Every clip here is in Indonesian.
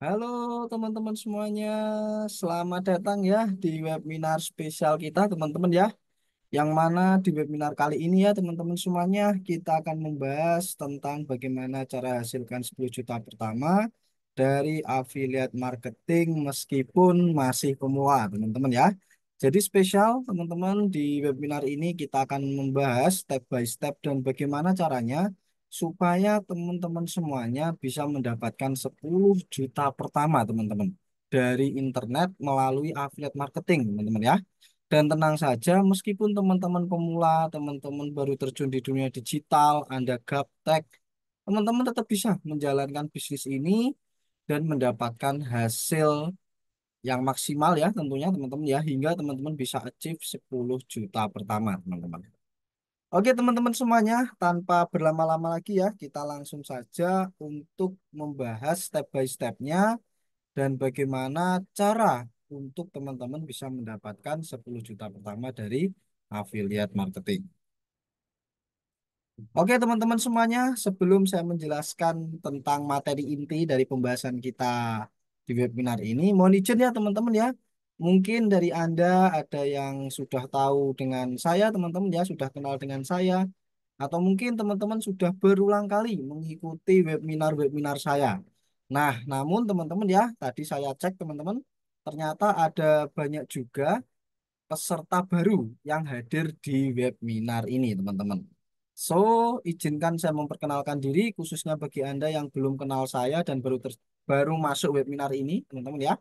Halo teman-teman semuanya, selamat datang ya di webinar spesial kita teman-teman ya. Yang mana di webinar kali ini ya teman-teman semuanya kita akan membahas tentang bagaimana cara hasilkan 10 juta pertama dari affiliate marketing meskipun masih pemula teman-teman ya. Jadi spesial teman-teman di webinar ini kita akan membahas step by step dan bagaimana caranya supaya teman-teman semuanya bisa mendapatkan 10 juta pertama teman-teman dari internet melalui affiliate marketing teman-teman ya. Dan tenang saja, meskipun teman-teman pemula, teman-teman baru terjun di dunia digital, Anda gaptek, teman-teman tetap bisa menjalankan bisnis ini dan mendapatkan hasil yang maksimal ya tentunya teman-teman ya, hingga teman-teman bisa achieve 10 juta pertama teman-teman. Oke teman-teman semuanya, tanpa berlama-lama lagi ya, kita langsung saja untuk membahas step by stepnya dan bagaimana cara untuk teman-teman bisa mendapatkan 10 juta pertama dari affiliate marketing. Oke teman-teman semuanya, sebelum saya menjelaskan tentang materi inti dari pembahasan kita di webinar ini, mohon izin ya teman-teman ya. Mungkin dari Anda ada yang sudah tahu dengan saya, teman-teman ya, sudah kenal dengan saya, atau mungkin teman-teman sudah berulang kali mengikuti webinar-webinar saya. Nah, namun teman-teman ya, tadi saya cek teman-teman, ternyata ada banyak juga peserta baru yang hadir di webinar ini, teman-teman. So, izinkan saya memperkenalkan diri, khususnya bagi Anda yang belum kenal saya dan baru masuk webinar ini, teman-teman ya.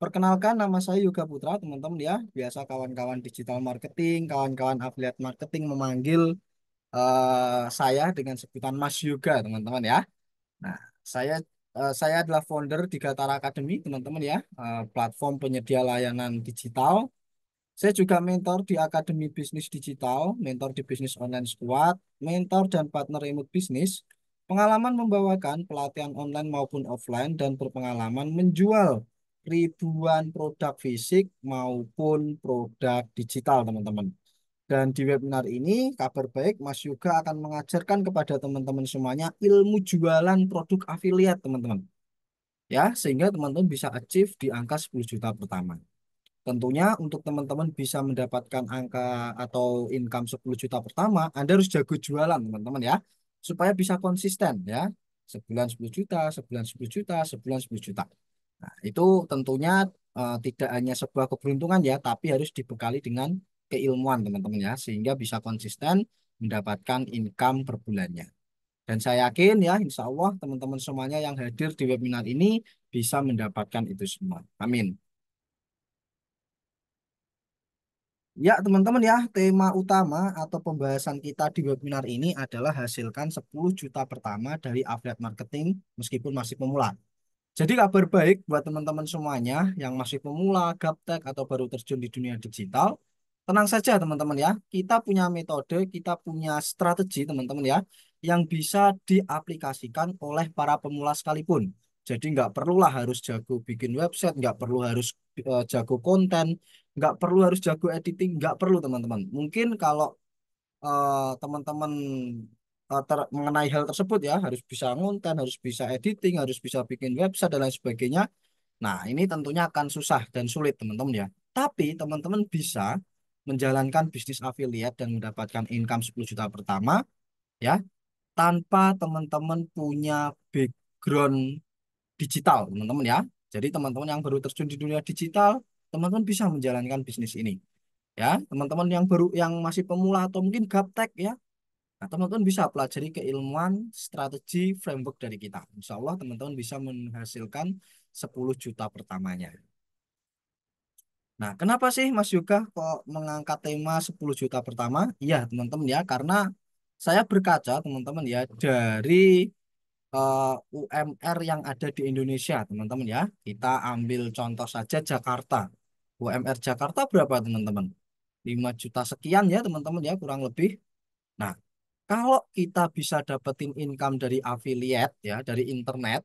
Perkenalkan, nama saya Yoga Putra, teman-teman ya. Biasa kawan-kawan digital marketing, kawan-kawan affiliate marketing memanggil saya dengan sebutan Mas Yoga, teman-teman ya. Nah, saya saya adalah founder di Gatara Academy, teman-teman ya, platform penyedia layanan digital. Saya juga mentor di Akademi Bisnis Digital, mentor di Bisnis Online Squad, mentor dan partner remote bisnis, pengalaman membawakan pelatihan online maupun offline, dan berpengalaman menjual ribuan produk fisik maupun produk digital, teman-teman. Dan di webinar ini, kabar baik, Mas Yuga akan mengajarkan kepada teman-teman semuanya ilmu jualan produk affiliate, teman-teman. Ya, sehingga teman-teman bisa achieve di angka 10 juta pertama. Tentunya untuk teman-teman bisa mendapatkan angka atau income 10 juta pertama, Anda harus jago jualan, teman-teman ya. Supaya bisa konsisten ya. Sebulan 10 juta, sebulan 10 juta, sebulan 10 juta. Nah, itu tentunya tidak hanya sebuah keberuntungan ya, tapi harus dibekali dengan keilmuan, teman-teman ya, sehingga bisa konsisten mendapatkan income per bulannya. Dan saya yakin ya, insya Allah teman-teman semuanya yang hadir di webinar ini bisa mendapatkan itu semua. Amin. Ya, teman-teman ya, tema utama atau pembahasan kita di webinar ini adalah hasilkan 10 juta pertama dari affiliate marketing meskipun masih pemula. Jadi kabar baik buat teman-teman semuanya yang masih pemula, gaptek, atau baru terjun di dunia digital. Tenang saja teman-teman ya, kita punya metode, kita punya strategi teman-teman ya, yang bisa diaplikasikan oleh para pemula sekalipun. Jadi nggak perlulah harus jago bikin website, nggak perlu harus jago konten, nggak perlu harus jago editing, nggak perlu teman-teman. Mungkin kalau teman-teman mengenai hal tersebut ya, harus bisa ngonten, harus bisa editing, harus bisa bikin website dan lain sebagainya. Nah, ini tentunya akan susah dan sulit teman-teman ya. Tapi teman-teman bisa menjalankan bisnis affiliate dan mendapatkan income 10 juta pertama ya, tanpa teman-teman punya background digital, teman-teman ya. Jadi teman-teman yang baru terjun di dunia digital, teman-teman bisa menjalankan bisnis ini. Ya, teman-teman yang baru yang masih pemula atau mungkin gaptek ya, nah, teman-teman bisa pelajari keilmuan strategi framework dari kita. Insya Allah teman-teman bisa menghasilkan 10 juta pertamanya. Nah, kenapa sih Mas Yoga kok mengangkat tema 10 juta pertama? Iya, teman-teman ya, karena saya berkaca teman-teman ya dari UMR yang ada di Indonesia, teman-teman ya. Kita ambil contoh saja Jakarta. UMR Jakarta berapa, teman-teman? 5 juta sekian ya, teman-teman ya, kurang lebih. Nah, kalau kita bisa dapetin income dari affiliate ya, dari internet,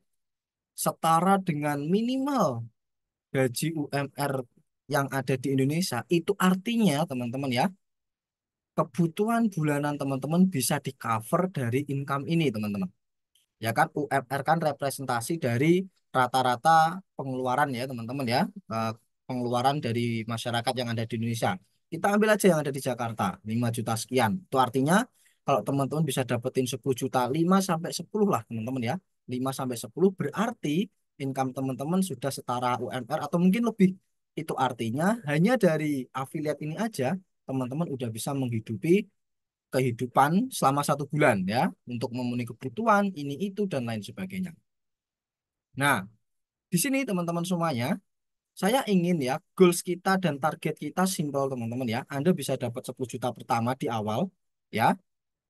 setara dengan minimal gaji UMR yang ada di Indonesia, itu artinya teman-teman ya, kebutuhan bulanan teman-teman bisa di cover dari income ini teman-teman. Ya kan UMR kan representasi dari rata-rata pengeluaran ya teman-teman ya. Eh, Pengeluaran dari masyarakat yang ada di Indonesia. Kita ambil aja yang ada di Jakarta, 5 juta sekian. Itu artinya kalau teman-teman bisa dapetin 10 juta, 5 sampai 10 lah teman-teman ya. 5 sampai 10 berarti income teman-teman sudah setara UMR atau mungkin lebih. Itu artinya hanya dari afiliat ini aja teman-teman udah bisa menghidupi kehidupan selama 1 bulan ya untuk memenuhi kebutuhan ini itu dan lain sebagainya. Nah, di sini teman-teman semuanya, saya ingin ya goals kita dan target kita simpel teman-teman ya. Anda bisa dapat 10 juta pertama di awal ya.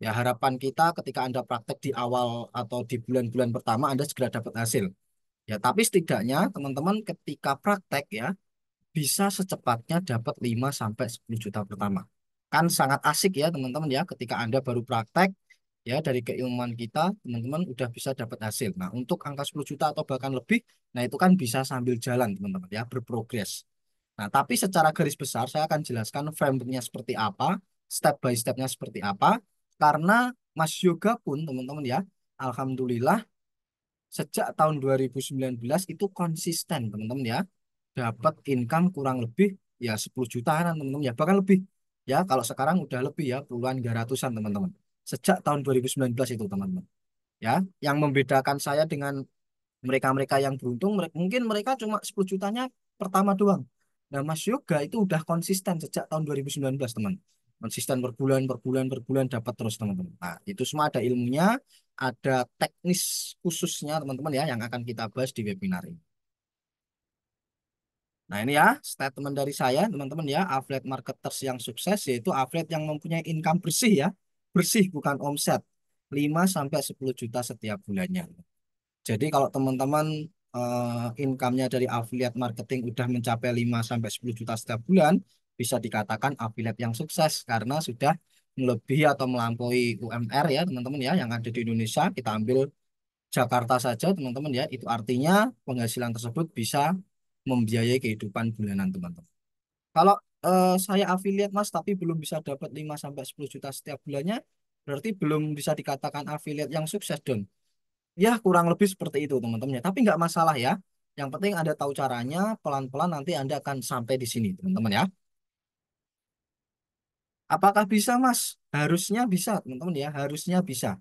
Ya harapan kita ketika Anda praktek di awal atau di bulan-bulan pertama Anda segera dapat hasil. Ya, tapi setidaknya teman-teman ketika praktek ya bisa secepatnya dapat 5 sampai 10 juta pertama. Kan sangat asik ya teman-teman ya ketika Anda baru praktek ya dari keilmuan kita teman-teman udah bisa dapat hasil. Nah, untuk angka 10 juta atau bahkan lebih, nah itu kan bisa sambil jalan teman-teman ya, berprogres. Nah, tapi secara garis besar saya akan jelaskan frameworknya seperti apa, step by stepnya seperti apa, karena Mas Yoga pun teman-teman ya, Alhamdulillah sejak tahun 2019 itu konsisten teman-teman ya dapat income kurang lebih ya 10 jutaan teman-teman ya bahkan lebih ya kalau sekarang udah lebih ya puluhan hingga ratusan teman-teman sejak tahun 2019 itu teman-teman ya yang membedakan saya dengan mereka-mereka yang beruntung mungkin mereka cuma 10 jutanya pertama doang. Nah, Mas Yoga itu udah konsisten sejak tahun 2019, teman. Konsisten per bulan dapat terus, teman-teman. Nah, itu semua ada ilmunya, ada teknis khususnya, teman-teman ya, yang akan kita bahas di webinar ini. Nah, ini ya, statement dari saya, teman-teman ya, affiliate marketers yang sukses, yaitu affiliate yang mempunyai income bersih ya, bersih bukan omset, 5 sampai 10 juta setiap bulannya. Jadi kalau teman-teman income-nya dari affiliate marketing udah mencapai 5 sampai 10 juta setiap bulan, bisa dikatakan affiliate yang sukses karena sudah melebihi atau melampaui UMR ya teman-teman ya yang ada di Indonesia. Kita ambil Jakarta saja teman-teman ya, itu artinya penghasilan tersebut bisa membiayai kehidupan bulanan teman-teman. Kalau saya affiliate Mas tapi belum bisa dapat 5 sampai 10 juta setiap bulannya, berarti belum bisa dikatakan affiliate yang sukses dong. Ya, kurang lebih seperti itu, teman-teman. Ya. Tapi nggak masalah ya. Yang penting Anda tahu caranya, pelan-pelan nanti Anda akan sampai di sini, teman-teman ya. Apakah bisa, Mas? Harusnya bisa, teman-teman ya. Harusnya bisa.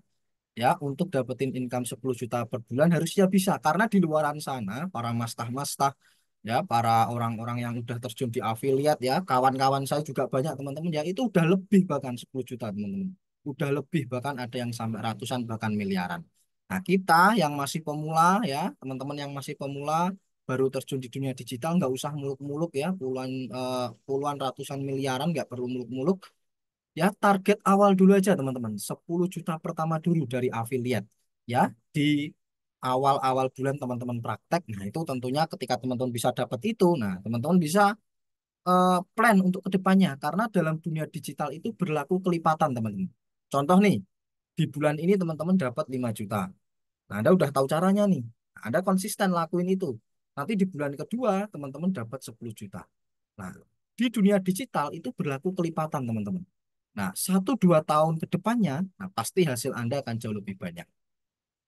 Ya, untuk dapetin income 10 juta per bulan harusnya bisa. Karena di luaran sana, para mastah-mastah, ya, para orang-orang yang udah terjun di afiliat, ya, kawan-kawan saya juga banyak, teman-teman ya. Itu udah lebih bahkan 10 juta, teman-teman. Udah lebih, bahkan ada yang sampai ratusan, bahkan miliaran. Nah, kita yang masih pemula ya, teman-teman yang masih pemula baru terjun di dunia digital nggak usah muluk-muluk ya, puluhan ratusan miliaran nggak perlu muluk-muluk. Ya, target awal dulu aja teman-teman, 10 juta pertama dulu dari afiliat. Ya, di awal-awal bulan teman-teman praktek. Nah, itu tentunya ketika teman-teman bisa dapat itu, nah, teman-teman bisa plan untuk kedepannya karena dalam dunia digital itu berlaku kelipatan teman-teman. Contoh nih, di bulan ini teman-teman dapat 5 juta. Nah, Anda udah tahu caranya nih. Nah, Anda konsisten lakuin itu. Nanti di bulan kedua, teman-teman dapat 10 juta. Nah, di dunia digital itu berlaku kelipatan, teman-teman. Nah, 1-2 tahun ke depannya, nah pasti hasil Anda akan jauh lebih banyak.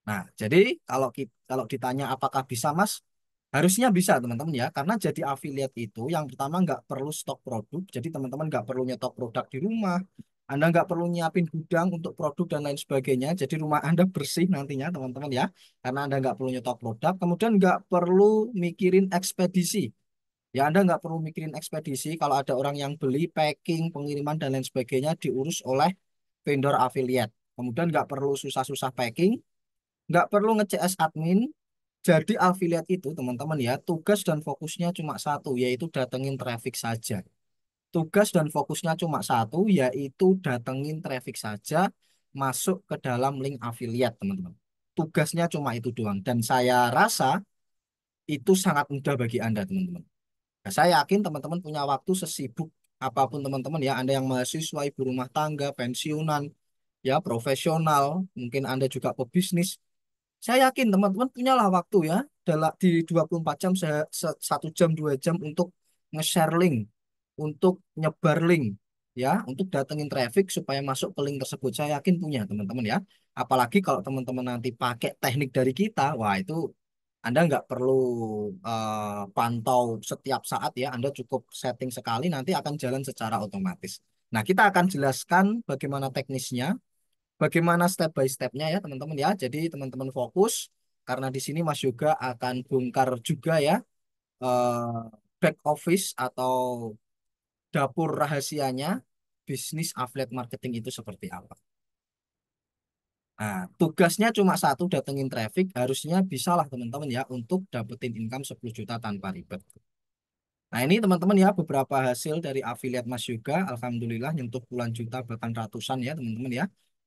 Nah, jadi kalau ditanya apakah bisa, Mas? Harusnya bisa, teman-teman ya. Karena jadi affiliate itu yang pertama nggak perlu stok produk. Jadi teman-teman nggak perlu nyetok produk di rumah. Anda nggak perlu nyiapin gudang untuk produk dan lain sebagainya. Jadi rumah Anda bersih nantinya, teman-teman ya. Karena Anda nggak perlu nyetok produk. Kemudian nggak perlu mikirin ekspedisi. Ya, Anda nggak perlu mikirin ekspedisi. Kalau ada orang yang beli, packing, pengiriman, dan lain sebagainya diurus oleh vendor affiliate. Kemudian nggak perlu susah-susah packing, nggak perlu nge-CS admin. Jadi affiliate itu teman-teman ya, tugas dan fokusnya cuma satu, yaitu datengin traffic saja. Tugas dan fokusnya cuma satu, yaitu datengin traffic saja, masuk ke dalam link affiliate teman-teman. Tugasnya cuma itu doang. Dan saya rasa itu sangat mudah bagi Anda teman-teman. Nah, saya yakin teman-teman punya waktu sesibuk apapun teman-teman ya. Anda yang mahasiswa, ibu rumah tangga, pensiunan, ya profesional, mungkin Anda juga pebisnis. Saya yakin teman-teman punyalah waktu ya dalam di 24 jam 1 jam 2 jam untuk nge-share link, untuk nyebar link. ya untuk datengin traffic supaya masuk ke link tersebut. Saya yakin punya teman-teman ya. Apalagi kalau teman-teman nanti pakai teknik dari kita, wah itu Anda nggak perlu pantau setiap saat ya. Anda cukup setting sekali nanti akan jalan secara otomatis. Nah, kita akan jelaskan bagaimana teknisnya, bagaimana step by stepnya ya teman-teman ya. Jadi teman-teman fokus karena di sini Mas Yoga akan bongkar juga ya eh, back office atau dapur rahasianya bisnis affiliate marketing itu seperti apa. Nah, tugasnya cuma satu, datengin traffic, harusnya bisalah teman-teman ya untuk dapetin income 10 juta tanpa ribet. Nah, ini teman-teman ya beberapa hasil dari affiliate Mas Yoga, alhamdulillah nyentuh puluhan juta bahkan ratusan ya teman-teman ya.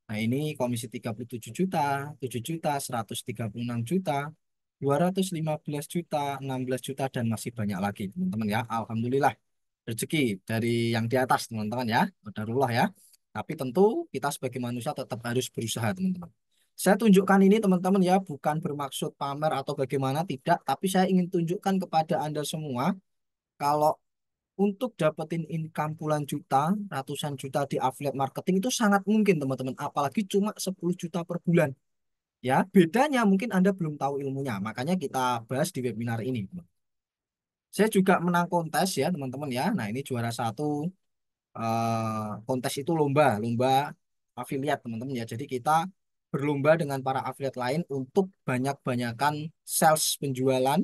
Nah, ini komisi 37 juta, 7 juta, 136 juta, 215 juta, 16 juta dan masih banyak lagi teman-teman ya. Alhamdulillah rezeki dari yang di atas teman-teman ya, qadarullah ya. Tapi tentu kita sebagai manusia tetap harus berusaha teman-teman. Saya tunjukkan ini teman-teman ya, bukan bermaksud pamer atau bagaimana, tidak. Tapi saya ingin tunjukkan kepada Anda semua, kalau untuk dapetin income puluhan juta, ratusan juta di affiliate marketing itu sangat mungkin teman-teman. Apalagi cuma 10 juta per bulan. Ya, bedanya mungkin Anda belum tahu ilmunya. Makanya kita bahas di webinar ini. Saya juga menang kontes ya teman-teman ya. Nah, ini juara satu kontes itu lomba, lomba afiliat teman-teman ya. Jadi kita berlomba dengan para afiliat lain untuk banyak-banyakan sales penjualan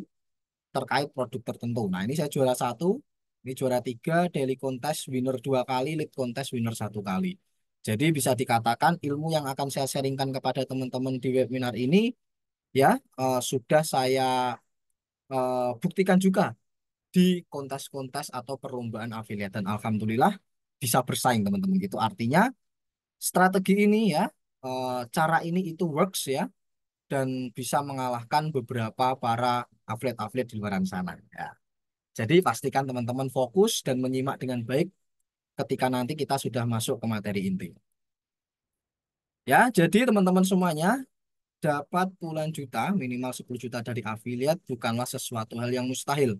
terkait produk tertentu. Nah ini saya juara satu, ini juara tiga, daily contest winner dua kali, lead contest winner satu kali. Jadi bisa dikatakan ilmu yang akan saya sharingkan kepada teman-teman di webinar ini ya sudah saya buktikan juga di kontes-kontes atau perlombaan afiliat dan alhamdulillah bisa bersaing teman-teman. Itu artinya strategi ini ya, cara ini itu works ya dan bisa mengalahkan beberapa para atlet-atlet di luar sana ya. Jadi pastikan teman-teman fokus dan menyimak dengan baik ketika nanti kita sudah masuk ke materi inti. Ya, jadi teman-teman semuanya dapat puluhan juta, minimal 10 juta dari afiliat bukanlah sesuatu hal yang mustahil,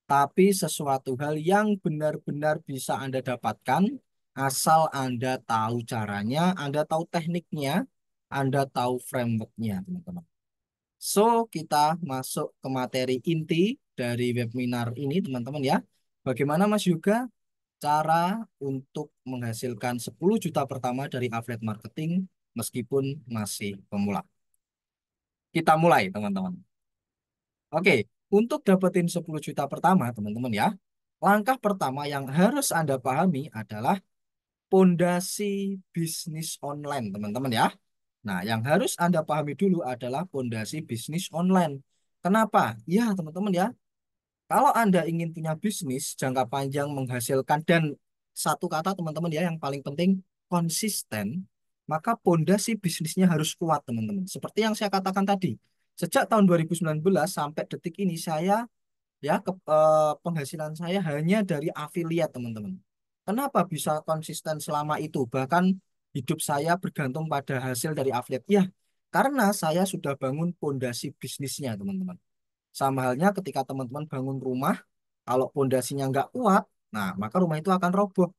tapi sesuatu hal yang benar-benar bisa Anda dapatkan asal Anda tahu caranya, Anda tahu tekniknya, Anda tahu frameworknya, teman-teman. So, kita masuk ke materi inti dari webinar ini, teman-teman ya. Bagaimana Mas Yuga cara untuk menghasilkan 10 juta pertama dari affiliate marketing meskipun masih pemula? Kita mulai, teman-teman. Oke, untuk dapetin 10 juta pertama, teman-teman ya, langkah pertama yang harus Anda pahami adalah pondasi bisnis online, teman-teman ya. Nah, yang harus Anda pahami dulu adalah pondasi bisnis online. Kenapa? Ya, teman-teman ya, kalau Anda ingin punya bisnis jangka panjang menghasilkan dan satu kata teman-teman ya yang paling penting konsisten, maka pondasi bisnisnya harus kuat teman-teman. Seperti yang saya katakan tadi, sejak tahun 2019 sampai detik ini saya ya penghasilan saya hanya dari afiliat teman-teman. Kenapa bisa konsisten selama itu? Bahkan hidup saya bergantung pada hasil dari afiliat. Ya, karena saya sudah bangun pondasi bisnisnya teman-teman. Sama halnya ketika teman-teman bangun rumah, kalau pondasinya nggak kuat, nah maka rumah itu akan roboh.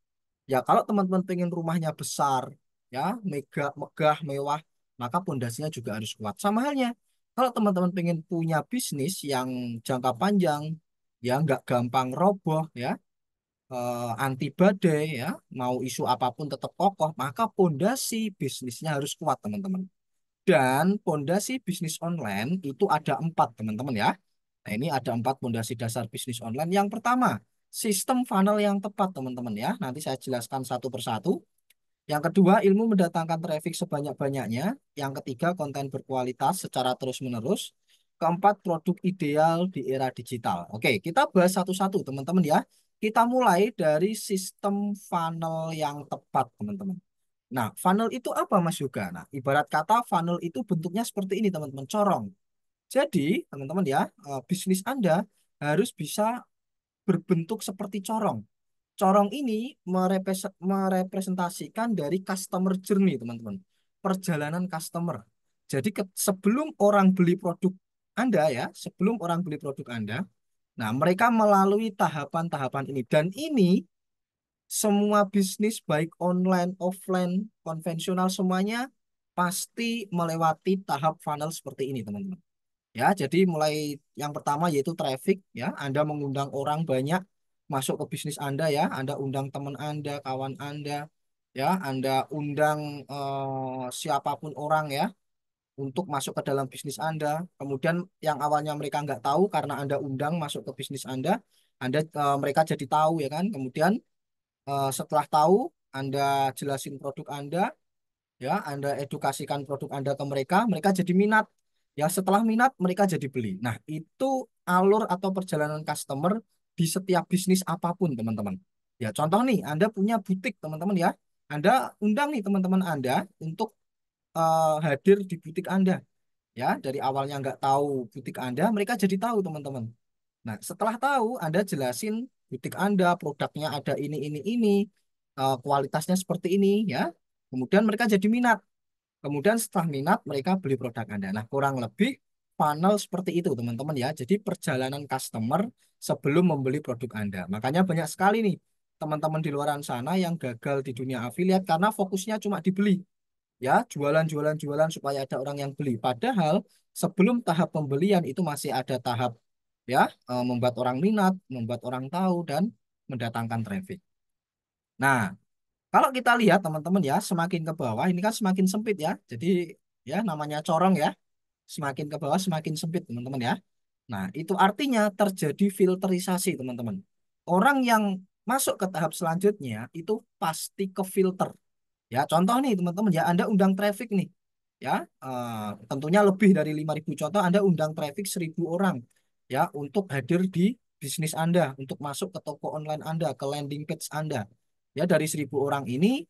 Ya kalau teman-teman pengen rumahnya besar, ya megah, mewah, maka pondasinya juga harus kuat. Sama halnya, kalau teman-teman pengen punya bisnis yang jangka panjang, ya nggak gampang roboh, ya anti badai, ya mau isu apapun tetap kokoh, maka pondasi bisnisnya harus kuat teman-teman. Dan pondasi bisnis online itu ada empat teman-teman ya. Nah, ini ada empat pondasi dasar bisnis online. Yang pertama, sistem funnel yang tepat, teman-teman ya. Nanti saya jelaskan satu persatu. Yang kedua, ilmu mendatangkan traffic sebanyak-banyaknya. Yang ketiga, konten berkualitas secara terus-menerus. Keempat, produk ideal di era digital. Oke, kita bahas satu-satu, teman-teman ya. Kita mulai dari sistem funnel yang tepat, teman-teman. Nah, funnel itu apa, Mas Yoga? Nah, ibarat kata funnel itu bentuknya seperti ini, teman-teman, corong. Jadi, teman-teman ya, bisnis Anda harus bisa berbentuk seperti corong. Corong ini merepresentasikan dari customer journey, teman-teman. Perjalanan customer. Jadi, sebelum orang beli produk Anda ya, sebelum orang beli produk Anda, nah mereka melalui tahapan-tahapan ini. Dan ini semua bisnis baik online, offline, konvensional semuanya pasti melewati tahap funnel seperti ini, teman-teman. Ya, jadi mulai yang pertama yaitu traffic ya, Anda mengundang orang banyak masuk ke bisnis Anda ya, Anda undang teman Anda, kawan Anda ya, Anda undang siapapun orang ya untuk masuk ke dalam bisnis Anda. Kemudian yang awalnya mereka nggak tahu karena Anda undang masuk ke bisnis Anda, mereka jadi tahu ya kan. Kemudian setelah tahu, Anda jelasin produk Anda, ya, Anda edukasikan produk Anda ke mereka, mereka jadi minat. Ya, setelah minat, mereka jadi beli. Nah, itu alur atau perjalanan customer di setiap bisnis apapun, teman-teman. Ya, contoh nih, Anda punya butik, teman-teman ya. Anda undang nih teman-teman Anda untuk hadir di butik Anda. Ya, dari awalnya nggak tahu butik Anda, mereka jadi tahu, teman-teman. Nah, setelah tahu, Anda jelasin butik Anda, produknya ada ini, kualitasnya seperti ini, ya. Kemudian mereka jadi minat. Kemudian setelah minat, mereka beli produk Anda. Nah, kurang lebih funnel seperti itu, teman-teman ya. Jadi perjalanan customer sebelum membeli produk Anda. Makanya banyak sekali nih teman-teman di luar sana yang gagal di dunia afiliat karena fokusnya cuma dibeli. Ya, jualan supaya ada orang yang beli. Padahal sebelum tahap pembelian itu masih ada tahap ya, membuat orang minat, membuat orang tahu dan mendatangkan traffic. Nah, kalau kita lihat teman-teman ya, semakin ke bawah ini kan semakin sempit ya. Jadi ya namanya corong ya, semakin ke bawah semakin sempit teman-teman ya. Nah, itu artinya terjadi filterisasi teman-teman. Orang yang masuk ke tahap selanjutnya itu pasti ke filter. Ya, contoh nih teman-teman ya, Anda undang traffic nih. Ya, tentunya lebih dari 5.000 contoh, Anda undang traffic 1.000 orang ya untuk hadir di bisnis Anda, untuk masuk ke toko online Anda, ke landing page Anda. Ya, dari 1.000 orang ini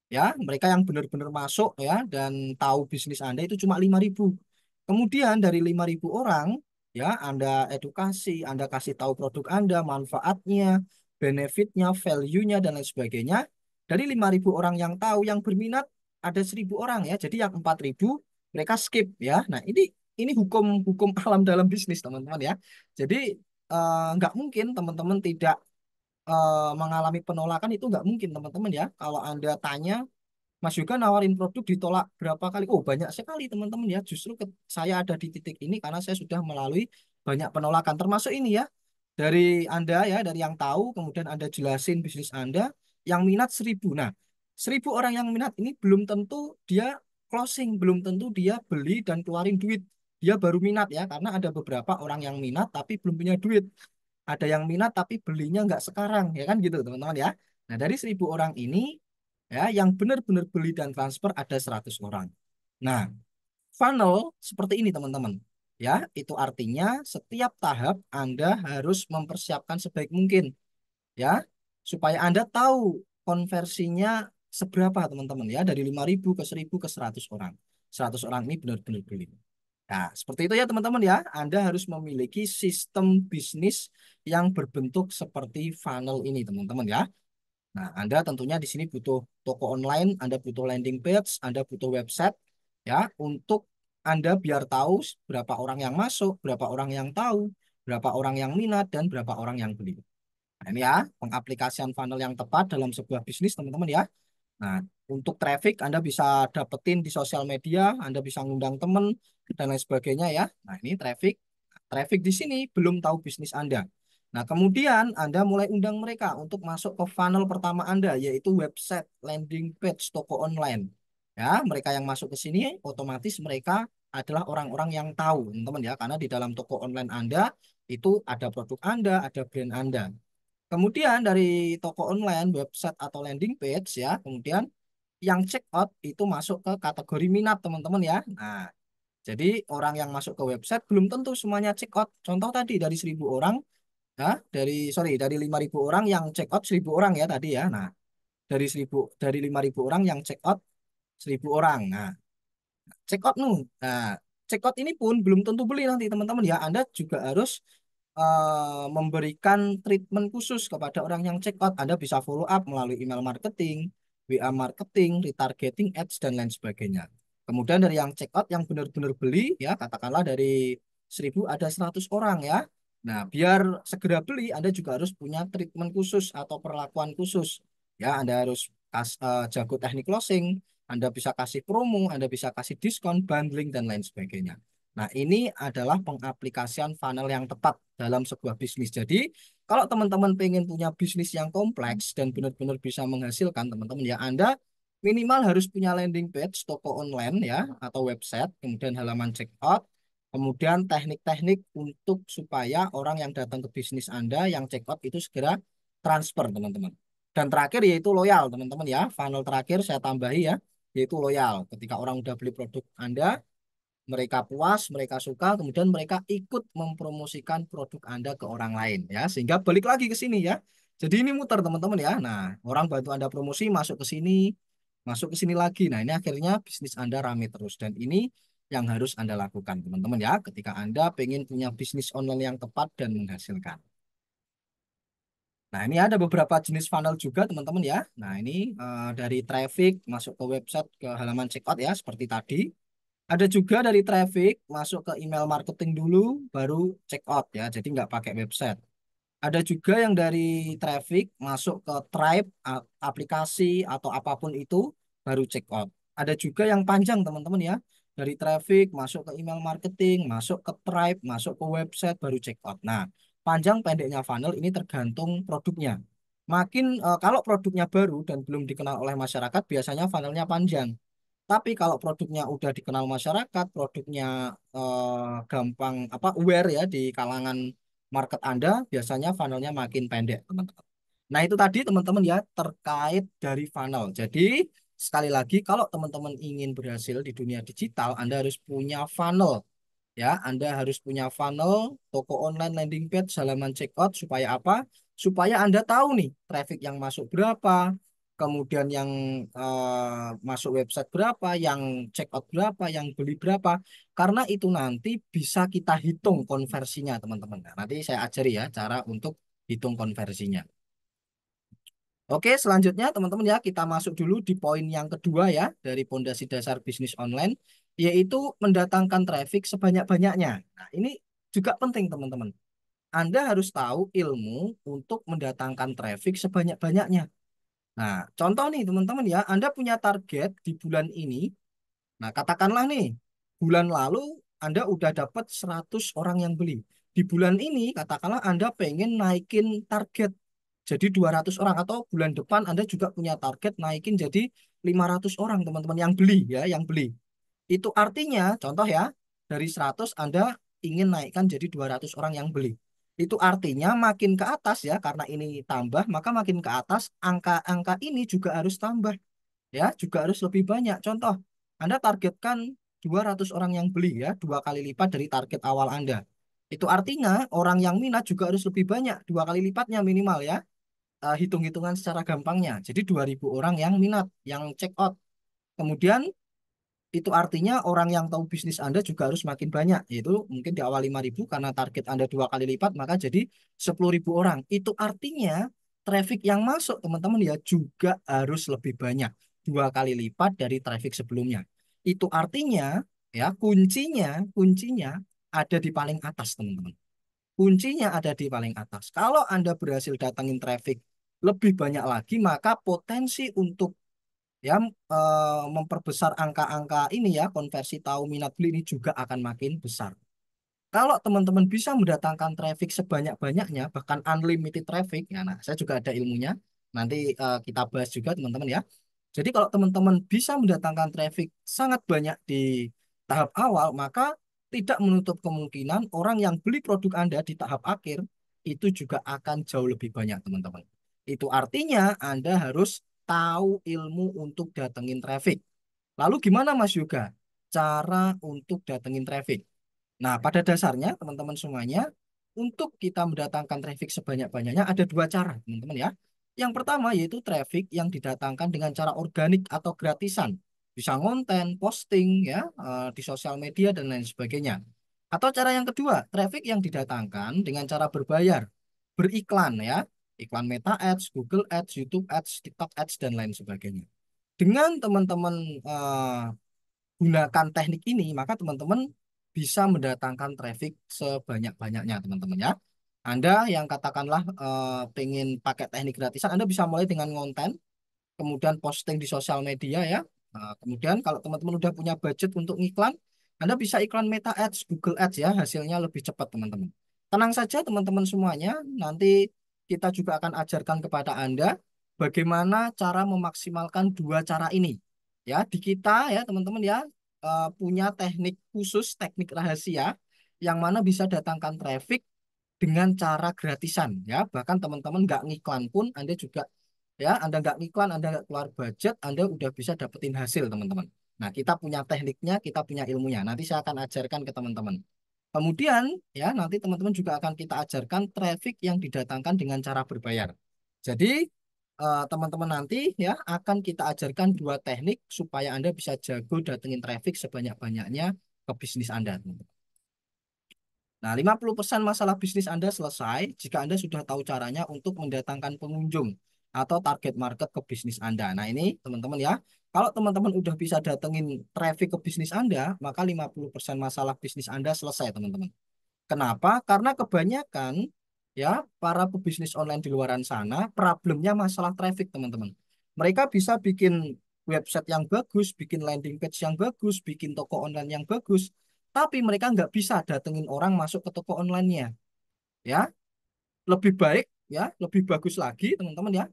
ya, mereka yang benar-benar masuk ya dan tahu bisnis Anda itu cuma 5.000. Kemudian dari 5.000 orang ya, Anda edukasi, Anda kasih tahu produk Anda, manfaatnya, benefitnya, value-nya dan lain sebagainya. Dari 5.000 orang yang tahu, yang berminat ada 1.000 orang ya. Jadi yang 4.000 mereka skip ya. Nah, ini hukum hukum alam dalam bisnis, teman-teman ya. Jadi nggak mungkin teman-teman tidak mengalami penolakan, itu nggak mungkin, teman-teman ya. Kalau Anda tanya, Mas Yoga nawarin produk ditolak berapa kali? Oh, banyak sekali, teman-teman ya. Justru saya ada di titik ini karena saya sudah melalui banyak penolakan. Termasuk ini ya, dari Anda ya, dari yang tahu, kemudian Anda jelasin bisnis Anda, yang minat 1.000. Nah, 1.000 orang yang minat ini belum tentu dia closing, belum tentu dia beli dan keluarin duit. Dia baru minat ya, karena ada beberapa orang yang minat tapi belum punya duit. Ada yang minat tapi belinya nggak sekarang, ya kan gitu, teman-teman ya. Nah, dari 1.000 orang ini, ya, yang benar-benar beli dan transfer ada 100 orang. Nah, funnel seperti ini, teman-teman. Ya, itu artinya setiap tahap Anda harus mempersiapkan sebaik mungkin, ya, supaya Anda tahu konversinya seberapa, teman-teman ya, dari 5.000 ke 1.000 ke 100 orang. 100 orang ini benar-benar beli. Nah, seperti itu ya teman-teman ya. Anda harus memiliki sistem bisnis yang berbentuk seperti funnel ini, teman-teman ya. Nah, Anda tentunya di sini butuh toko online, Anda butuh landing page, Anda butuh website ya untuk Anda biar tahu berapa orang yang masuk, berapa orang yang tahu, berapa orang yang minat dan berapa orang yang beli. Nah, ini ya pengaplikasian funnel yang tepat dalam sebuah bisnis, teman-teman ya. Nah, untuk traffic Anda bisa dapetin di sosial media, Anda bisa ngundang teman dan lain sebagainya ya. Nah, ini traffic. Traffic di sini belum tahu bisnis Anda. Nah, kemudian Anda mulai undang mereka untuk masuk ke funnel pertama Anda, yaitu website, landing page, toko online. Ya, mereka yang masuk ke sini otomatis mereka adalah orang-orang yang tahu, teman-teman ya, karena di dalam toko online Anda itu ada produk Anda, ada brand Anda. Kemudian dari toko online, website atau landing page ya, kemudian yang check out itu masuk ke kategori minat, teman-teman ya. Nah, jadi orang yang masuk ke website belum tentu semuanya check out. Contoh tadi dari 1.000 orang, ya, dari 5.000 orang yang check out 1.000 orang ya tadi ya. Nah, dari 5.000 orang yang check out 1.000 orang. Nah, check out nih. Nah, check out ini pun belum tentu beli nanti, teman-teman ya. Anda juga harus memberikan treatment khusus kepada orang yang check out. Anda bisa follow up melalui email marketing, WA marketing, retargeting ads, dan lain sebagainya. Kemudian dari yang check out yang benar-benar beli, ya katakanlah dari 1.000 ada 100 orang ya. Nah, biar segera beli, Anda juga harus punya treatment khusus atau perlakuan khusus. Ya, Anda harus jago teknik closing, Anda bisa kasih promo, Anda bisa kasih diskon, bundling, dan lain sebagainya. Nah, ini adalah pengaplikasian funnel yang tepat dalam sebuah bisnis. Jadi, kalau teman-teman pengen punya bisnis yang kompleks dan benar-benar bisa menghasilkan, teman-teman ya, Anda minimal harus punya landing page, toko online ya, atau website, kemudian halaman checkout, kemudian teknik-teknik untuk supaya orang yang datang ke bisnis Anda yang checkout itu segera transfer, teman-teman. Dan terakhir yaitu loyal, teman-teman ya. Funnel terakhir saya tambahi ya, yaitu loyal. Ketika orang udah beli produk Anda, mereka puas, mereka suka, kemudian mereka ikut mempromosikan produk Anda ke orang lain ya. Sehingga balik lagi ke sini ya. Jadi ini muter teman-teman ya. Nah, orang bantu Anda promosi masuk ke sini lagi. Nah, ini akhirnya bisnis Anda rame terus dan ini yang harus Anda lakukan teman-teman ya ketika Anda pengen punya bisnis online yang tepat dan menghasilkan. Nah, ini ada beberapa jenis funnel juga, teman-teman ya. Nah, ini dari traffic masuk ke website ke halaman checkout ya, seperti tadi. Ada juga dari traffic masuk ke email marketing dulu, baru checkout ya. Jadi nggak pakai website. Ada juga yang dari traffic masuk ke Tribe, aplikasi atau apapun itu, baru check out. Ada juga yang panjang teman-teman ya. Dari traffic masuk ke email marketing, masuk ke Tribe, masuk ke website, baru check out. Nah, panjang pendeknya funnel ini tergantung produknya. Kalau produknya baru dan belum dikenal oleh masyarakat, biasanya funnelnya panjang. Tapi kalau produknya udah dikenal masyarakat, produknya gampang aware ya di kalangan market Anda, biasanya funnelnya makin pendek, teman-teman. Nah, itu tadi teman-teman ya terkait dari funnel. Jadi, sekali lagi kalau teman-teman ingin berhasil di dunia digital, Anda harus punya funnel. Ya, Anda harus punya funnel, toko online, landing page, halaman checkout supaya apa? Supaya Anda tahu nih traffic yang masuk berapa, kemudian yang masuk website berapa, yang checkout berapa, yang beli berapa. Karena itu nanti bisa kita hitung konversinya, teman-teman. Nah, nanti saya ajari ya cara untuk hitung konversinya. Oke, selanjutnya teman-teman ya kita masuk dulu di poin yang kedua ya dari pondasi dasar bisnis online, yaitu mendatangkan traffic sebanyak-banyaknya. Nah, ini juga penting teman-teman. Anda harus tahu ilmu untuk mendatangkan traffic sebanyak-banyaknya. Nah, contoh nih teman-teman ya, Anda punya target di bulan ini. Nah, katakanlah nih, bulan lalu Anda udah dapat 100 orang yang beli. Di bulan ini, katakanlah Anda pengen naikin target jadi 200 orang atau bulan depan Anda juga punya target naikin jadi 500 orang teman-teman yang beli ya, yang beli. Itu artinya contoh ya, dari 100 Anda ingin naikkan jadi 200 orang yang beli. Itu artinya makin ke atas ya, karena ini tambah, maka makin ke atas angka-angka ini juga harus tambah ya, juga harus lebih banyak. Contoh, Anda targetkan 200 orang yang beli ya, dua kali lipat dari target awal Anda. Itu artinya orang yang minat juga harus lebih banyak, dua kali lipatnya minimal ya. Hitung-hitungan secara gampangnya. Jadi 2.000 orang yang minat, yang check out. Kemudian itu artinya orang yang tahu bisnis Anda juga harus makin banyak. Yaitu mungkin di awal 5.000 karena target Anda dua kali lipat, maka jadi 10.000 orang. Itu artinya traffic yang masuk teman-teman ya juga harus lebih banyak. Dua kali lipat dari traffic sebelumnya. Itu artinya ya kuncinya ada di paling atas teman-teman. Kuncinya ada di paling atas. Kalau Anda berhasil datangin traffic lebih banyak lagi, maka potensi untuk ya memperbesar angka-angka ini ya, konversi tahu minat beli ini juga akan makin besar. Kalau teman-teman bisa mendatangkan traffic sebanyak-banyaknya, bahkan unlimited traffic, ya, nah saya juga ada ilmunya. Nanti kita bahas juga teman-teman ya. Jadi kalau teman-teman bisa mendatangkan traffic sangat banyak di tahap awal, maka tidak menutup kemungkinan orang yang beli produk Anda di tahap akhir itu juga akan jauh lebih banyak, teman-teman. Itu artinya Anda harus tahu ilmu untuk datengin traffic. Lalu gimana Mas Yoga? Cara untuk datengin traffic. Nah, pada dasarnya teman-teman semuanya, untuk kita mendatangkan traffic sebanyak-banyaknya ada dua cara, teman-teman ya. Yang pertama yaitu traffic yang didatangkan dengan cara organik atau gratisan. Bisa ngonten, posting ya di sosial media dan lain sebagainya. Atau cara yang kedua, traffic yang didatangkan dengan cara berbayar, beriklan ya, iklan Meta Ads, Google Ads, YouTube Ads, TikTok Ads dan lain sebagainya. Dengan teman-teman gunakan teknik ini, maka teman-teman bisa mendatangkan traffic sebanyak-banyaknya, teman-teman ya. Anda yang katakanlah pengen pakai teknik gratisan, Anda bisa mulai dengan konten. kemudian posting di sosial media ya. Nah, kemudian kalau teman-teman udah punya budget untuk iklan, Anda bisa iklan Meta Ads, Google Ads ya, hasilnya lebih cepat teman-teman. Tenang saja teman-teman semuanya, nanti kita juga akan ajarkan kepada Anda bagaimana cara memaksimalkan dua cara ini. Ya, di kita ya teman-teman ya, punya teknik khusus, teknik rahasia yang mana bisa datangkan traffic dengan cara gratisan ya. Bahkan teman-teman nggak ngiklan pun Anda juga ya, Anda nggak ngiklan, Anda nggak keluar budget, Anda udah bisa dapetin hasil teman-teman. Nah, kita punya tekniknya, kita punya ilmunya. Nanti saya akan ajarkan ke teman-teman. Kemudian ya, nanti teman-teman juga akan kita ajarkan traffic yang didatangkan dengan cara berbayar. Jadi teman-teman nanti ya akan kita ajarkan dua teknik supaya Anda bisa jago datengin traffic sebanyak-banyaknya ke bisnis Anda. Nah, 50% masalah bisnis Anda selesai jika Anda sudah tahu caranya untuk mendatangkan pengunjung atau target market ke bisnis Anda. Nah, ini teman-teman ya, kalau teman-teman udah bisa datengin traffic ke bisnis Anda, maka 50% masalah bisnis Anda selesai, teman-teman. Kenapa? Karena kebanyakan ya para pebisnis online di luaran sana problemnya masalah traffic, teman-teman. Mereka bisa bikin website yang bagus, bikin landing page yang bagus, bikin toko online yang bagus, tapi mereka nggak bisa datengin orang masuk ke toko online-nya. Ya, lebih baik ya, lebih bagus lagi, teman-teman ya,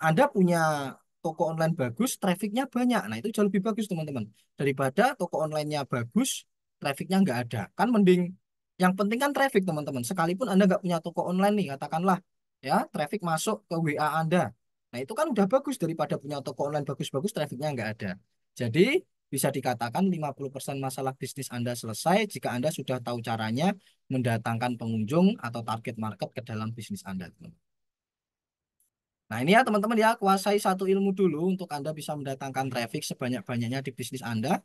Anda punya toko online bagus, trafficnya banyak. Nah, itu jauh lebih bagus, teman-teman. Daripada toko online-nya bagus, trafficnya nggak ada. Kan mending, yang penting kan traffic, teman-teman. Sekalipun Anda nggak punya toko online nih, katakanlah, ya, traffic masuk ke WA Anda. Nah, itu kan udah bagus daripada punya toko online bagus-bagus, trafficnya nggak ada. Jadi, bisa dikatakan 50% masalah bisnis Anda selesai jika Anda sudah tahu caranya mendatangkan pengunjung atau target market ke dalam bisnis Anda, teman-teman. Nah, ini ya teman-teman ya, kuasai satu ilmu dulu untuk Anda bisa mendatangkan traffic sebanyak-banyaknya di bisnis Anda.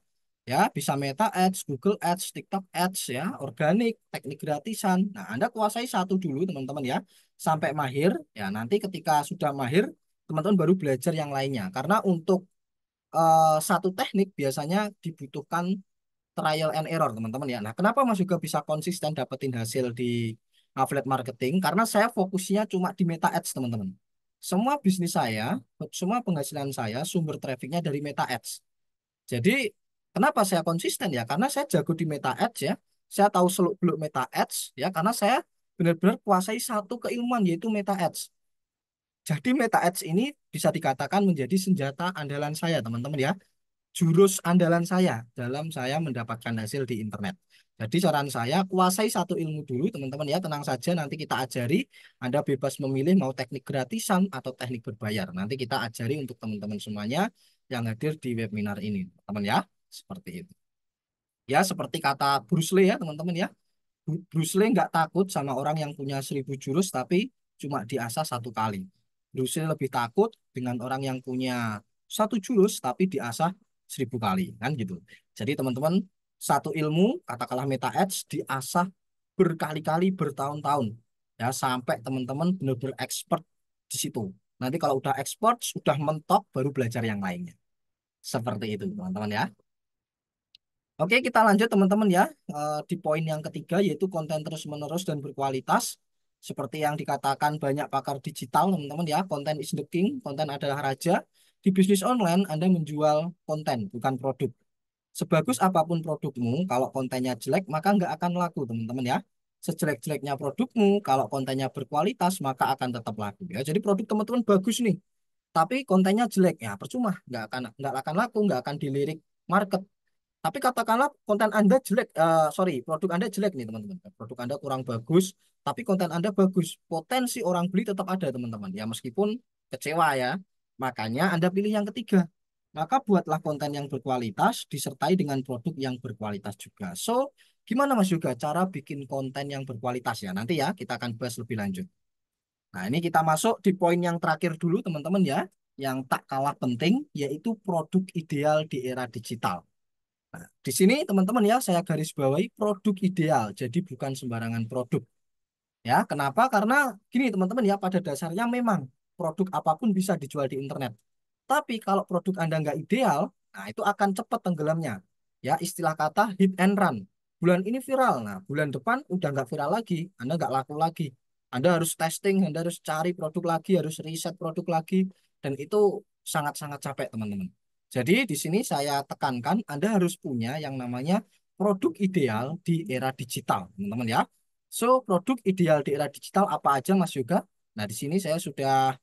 Ya, bisa Meta Ads, Google Ads, TikTok Ads ya, organik, teknik gratisan. Nah, Anda kuasai satu dulu teman-teman ya, sampai mahir. Ya, nanti ketika sudah mahir, teman-teman baru belajar yang lainnya. Karena untuk satu teknik biasanya dibutuhkan trial and error teman-teman ya. Nah, kenapa Mas juga bisa konsisten dapetin hasil di affiliate marketing? Karena saya fokusnya cuma di Meta Ads teman-teman. Semua bisnis saya, semua penghasilan saya sumber trafficnya dari Meta Ads. Jadi kenapa saya konsisten ya? Karena saya jago di Meta Ads ya. Saya tahu seluk-beluk Meta Ads ya, karena saya benar-benar kuasai satu keilmuan yaitu Meta Ads. Jadi Meta Ads ini bisa dikatakan menjadi senjata andalan saya teman-teman ya, jurus andalan saya dalam saya mendapatkan hasil di internet. Jadi saran saya kuasai satu ilmu dulu teman-teman ya, tenang saja nanti kita ajari. Anda bebas memilih mau teknik gratisan atau teknik berbayar. Nanti kita ajari untuk teman-teman semuanya yang hadir di webinar ini, teman-teman ya. Seperti itu. Ya, seperti kata Bruce Lee ya teman-teman ya. Bruce Lee nggak takut sama orang yang punya 1.000 jurus tapi cuma diasah satu kali. Bruce Lee lebih takut dengan orang yang punya satu jurus tapi diasah 1.000 kali kan gitu. Jadi teman-teman satu ilmu katakanlah Meta Ads diasah berkali-kali bertahun-tahun ya sampai teman-teman benar-benar expert di situ. Nanti kalau udah expert sudah mentok baru belajar yang lainnya. Seperti itu teman-teman ya. Oke, kita lanjut teman-teman ya. Di poin yang ketiga yaitu konten terus-menerus dan berkualitas. Seperti yang dikatakan banyak pakar digital, teman-teman ya, konten is the king, konten adalah raja. Di bisnis online, Anda menjual konten, bukan produk. Sebagus apapun produkmu, kalau kontennya jelek, maka nggak akan laku, teman-teman ya. Sejelek-jeleknya produkmu, kalau kontennya berkualitas, maka akan tetap laku. Ya, jadi produk teman-teman bagus nih, tapi kontennya jelek, ya percuma, nggak akan laku, nggak akan dilirik market. Tapi katakanlah konten Anda jelek, sorry, produk Anda jelek nih teman-teman. Produk Anda kurang bagus, tapi konten Anda bagus. Potensi orang beli tetap ada teman-teman. Ya meskipun kecewa ya. Makanya Anda pilih yang ketiga. Maka buatlah konten yang berkualitas disertai dengan produk yang berkualitas juga. So, gimana Mas juga cara bikin konten yang berkualitas ya? Nanti ya kita akan bahas lebih lanjut. Nah, ini kita masuk di poin yang terakhir dulu teman-teman ya. Yang tak kalah penting yaitu produk ideal di era digital. Di sini teman-teman ya saya garis bawahi produk ideal, jadi bukan sembarangan produk. Ya, kenapa? Karena gini teman-teman ya, pada dasarnya memang produk apapun bisa dijual di internet. Tapi kalau produk Anda nggak ideal, nah itu akan cepat tenggelamnya. Ya, istilah kata hit and run. Bulan ini viral, nah bulan depan udah nggak viral lagi, Anda nggak laku lagi. Anda harus testing, Anda harus cari produk lagi, harus riset produk lagi. dan itu sangat-sangat capek teman-teman. Jadi di sini saya tekankan Anda harus punya yang namanya produk ideal di era digital, teman-teman ya. So, produk ideal di era digital apa aja Mas Yoga? Nah, di sini saya sudah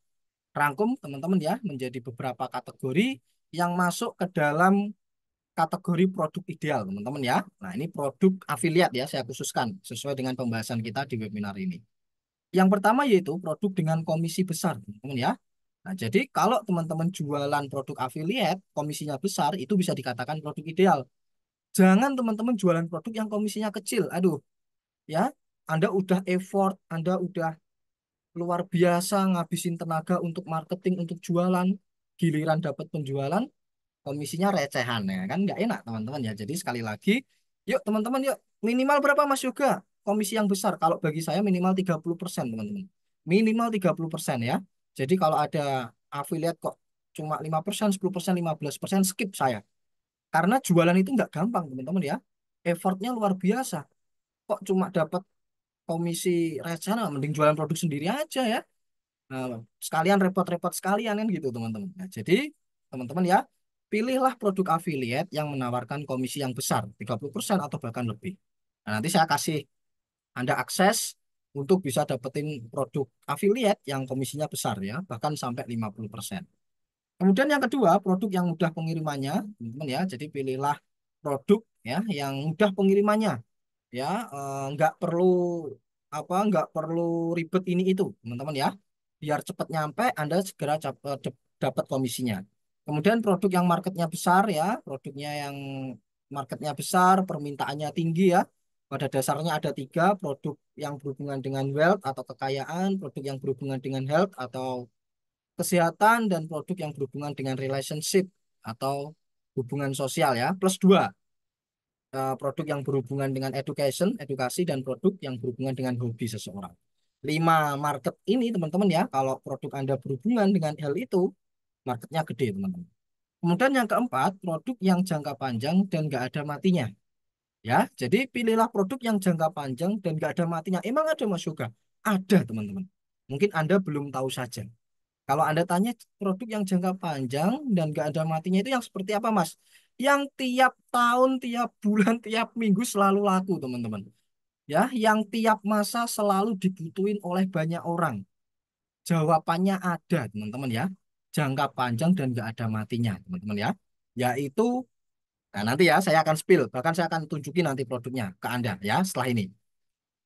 rangkum teman-teman ya menjadi beberapa kategori yang masuk ke dalam kategori produk ideal teman-teman ya. Nah, ini produk afiliat ya saya khususkan sesuai dengan pembahasan kita di webinar ini. Yang pertama yaitu produk dengan komisi besar teman-teman ya. Nah, jadi kalau teman-teman jualan produk afiliat, komisinya besar, itu bisa dikatakan produk ideal. Jangan teman-teman jualan produk yang komisinya kecil. Aduh, ya, Anda udah effort, Anda udah luar biasa ngabisin tenaga untuk marketing, untuk jualan, giliran dapat penjualan, komisinya recehan ya kan nggak enak teman-teman ya. Jadi sekali lagi, yuk teman-teman yuk minimal berapa Mas Yoga? Komisi yang besar. Kalau bagi saya minimal 30% teman-teman. Minimal 30% ya. Jadi kalau ada affiliate kok cuma 5%, 10%, 15% skip saya. Karena jualan itu nggak gampang teman-teman ya. Effortnya luar biasa. Kok cuma dapat komisi recehan, mending jualan produk sendiri aja ya. Nah, sekalian repot-repot sekalian kan gitu teman-teman. Nah, jadi teman-teman ya, pilihlah produk affiliate yang menawarkan komisi yang besar, 30% atau bahkan lebih. Nah, nanti saya kasih Anda akses untuk bisa dapetin produk affiliate yang komisinya besar ya, bahkan sampai 50%. Kemudian yang kedua, produk yang mudah pengirimannya, teman-teman ya. Jadi pilihlah produk ya yang mudah pengirimannya ya, nggak perlu nggak perlu ribet ini itu teman-teman ya, biar cepat nyampe Anda segera dapat komisinya. Kemudian produk yang marketnya besar ya, produknya yang marketnya besar, permintaannya tinggi ya. Pada dasarnya ada tiga: produk yang berhubungan dengan wealth atau kekayaan, produk yang berhubungan dengan health atau kesehatan, dan produk yang berhubungan dengan relationship atau hubungan sosial ya, plus dua produk yang berhubungan dengan education, edukasi, dan produk yang berhubungan dengan hobi seseorang. Lima market ini teman-teman ya, kalau produk Anda berhubungan dengan hal itu, marketnya gede teman-teman. Kemudian yang keempat, produk yang jangka panjang dan nggak ada matinya. Ya, jadi pilihlah produk yang jangka panjang dan nggak ada matinya. Emang ada Mas Yoga? Ada teman-teman. Mungkin Anda belum tahu saja. Kalau Anda tanya produk yang jangka panjang dan nggak ada matinya itu yang seperti apa, Mas? Yang tiap tahun, tiap bulan, tiap minggu selalu laku, teman-teman. Ya, yang tiap masa selalu dibutuhin oleh banyak orang. Jawabannya ada, teman-teman ya. Jangka panjang dan nggak ada matinya, teman-teman ya. Yaitu, nah nanti ya saya akan spill, bahkan saya akan tunjukin nanti produknya ke Anda ya setelah ini.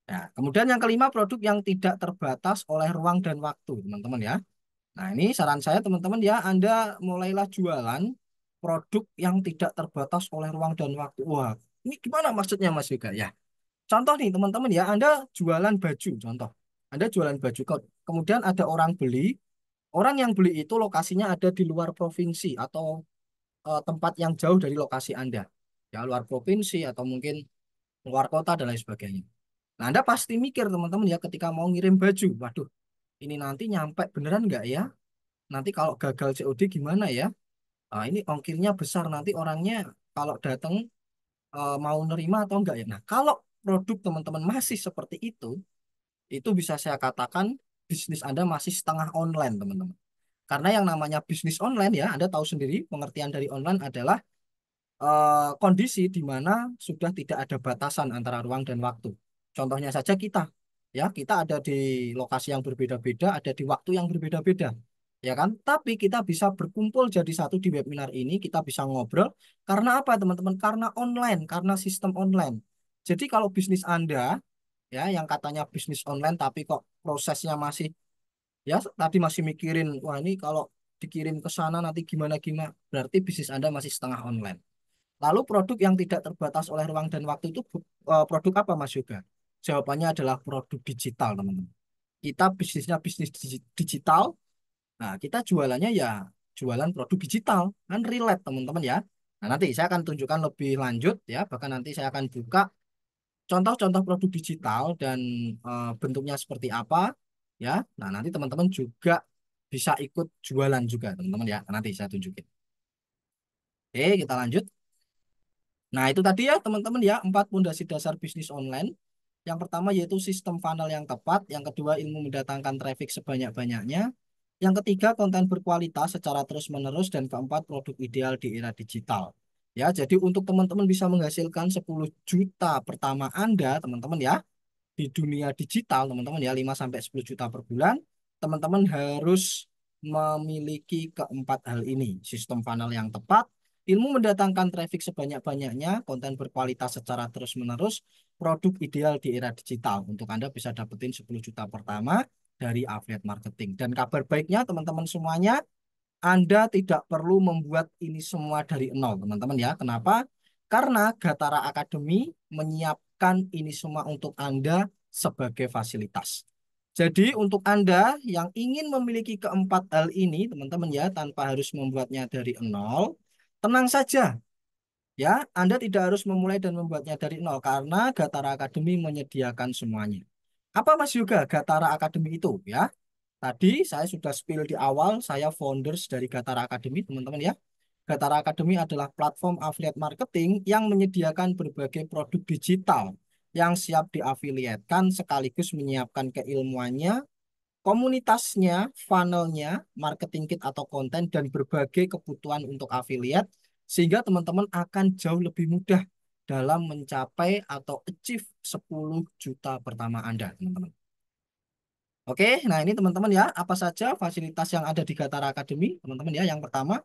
Nah, kemudian yang kelima, produk yang tidak terbatas oleh ruang dan waktu, teman-teman ya. Nah, ini saran saya teman-teman ya, Anda mulailah jualan produk yang tidak terbatas oleh ruang dan waktu. Wah, ini gimana maksudnya Mas Yoga ya? Contoh nih teman-teman ya, Anda jualan baju, contoh. Anda jualan baju, kemudian ada orang beli, orang yang beli itu lokasinya ada di luar provinsi atau tempat yang jauh dari lokasi Anda. Ya, luar provinsi atau mungkin luar kota dan lain sebagainya. Nah, Anda pasti mikir teman-teman ya ketika mau ngirim baju, waduh, ini nanti nyampe beneran nggak ya? Nanti kalau gagal COD gimana ya? Ah, ini ongkirnya besar, nanti orangnya kalau datang mau nerima atau enggak ya. Nah, kalau produk teman-teman masih seperti itu bisa saya katakan bisnis Anda masih setengah online, teman-teman. Karena yang namanya bisnis online ya, Anda tahu sendiri pengertian dari online adalah kondisi di mana sudah tidak ada batasan antara ruang dan waktu. Contohnya saja kita, ya kita ada di lokasi yang berbeda-beda, ada di waktu yang berbeda-beda, ya kan? Tapi kita bisa berkumpul jadi satu di webinar ini, kita bisa ngobrol. Karena apa, teman-teman? Karena online, karena sistem online. Jadi kalau bisnis Anda, ya yang katanya bisnis online, tapi kok prosesnya masih, ya tadi masih mikirin, wah ini kalau dikirim ke sana nanti gimana gimana, berarti bisnis Anda masih setengah online. Lalu produk yang tidak terbatas oleh ruang dan waktu itu produk apa Mas Yoga? Jawabannya adalah produk digital, teman-teman. Kita bisnisnya bisnis digital. Nah, kita jualannya ya jualan produk digital. Kan relate, teman-teman ya. Nah, nanti saya akan tunjukkan lebih lanjut ya. Bahkan nanti saya akan buka contoh-contoh produk digital dan bentuknya seperti apa ya. Nah, nanti teman-teman juga bisa ikut jualan juga, teman-teman ya. Nanti saya tunjukin. Oke, kita lanjut. Nah, itu tadi ya teman-teman ya, 4 pondasi dasar bisnis online. Yang pertama yaitu sistem funnel yang tepat, yang kedua ilmu mendatangkan traffic sebanyak-banyaknya, Yang ketiga, konten berkualitas secara terus-menerus. Dan keempat, produk ideal di era digital. Ya, jadi untuk teman-teman bisa menghasilkan 10 juta pertama Anda, teman-teman ya, di dunia digital, teman-teman ya, 5 sampai 10 juta per bulan, teman-teman harus memiliki keempat hal ini. Sistem funnel yang tepat, ilmu mendatangkan traffic sebanyak-banyaknya, konten berkualitas secara terus-menerus, produk ideal di era digital. Untuk Anda bisa dapetin 10 juta pertama dari affiliate marketing. Dan kabar baiknya teman-teman semuanya, Anda tidak perlu membuat ini semua dari nol, teman-teman ya. Kenapa? Karena Gatara Academy menyiapkan ini semua untuk Anda sebagai fasilitas. Jadi untuk Anda yang ingin memiliki keempat hal ini, teman-teman ya, tanpa harus membuatnya dari nol, tenang saja. Ya, Anda tidak harus memulai dan membuatnya dari nol karena Gatara Academy menyediakan semuanya. Apa Mas Yoga Gatara Academy itu ya? Tadi saya sudah spill di awal, saya founders dari Gatara Academy, teman-teman ya. Gatara Academy adalah platform affiliate marketing yang menyediakan berbagai produk digital yang siap diafiliatkan sekaligus menyiapkan keilmuannya, komunitasnya, funnelnya, marketing kit atau konten, dan berbagai kebutuhan untuk affiliate, sehingga teman-teman akan jauh lebih mudah dalam mencapai atau achieve 10 juta pertama Anda, teman-teman. Oke, nah ini teman-teman ya, apa saja fasilitas yang ada di Gatara Academy, teman-teman ya. Yang pertama,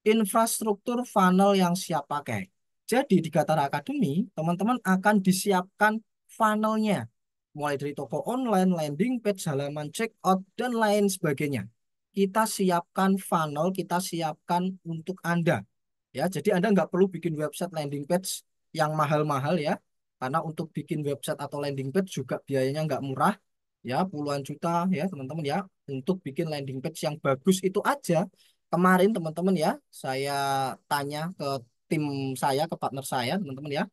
infrastruktur funnel yang siap pakai. Jadi di Gatara Academy, teman-teman akan disiapkan funnelnya, mulai dari toko online, landing page, halaman checkout, dan lain sebagainya. Kita siapkan funnel, kita siapkan untuk Anda. Ya, jadi Anda nggak perlu bikin website landing page yang mahal-mahal ya, karena untuk bikin website atau landing page juga biayanya nggak murah ya, puluhan juta ya teman-teman ya. Untuk bikin landing page yang bagus itu aja, kemarin teman-teman ya, saya tanya ke tim saya, ke partner saya teman-teman ya,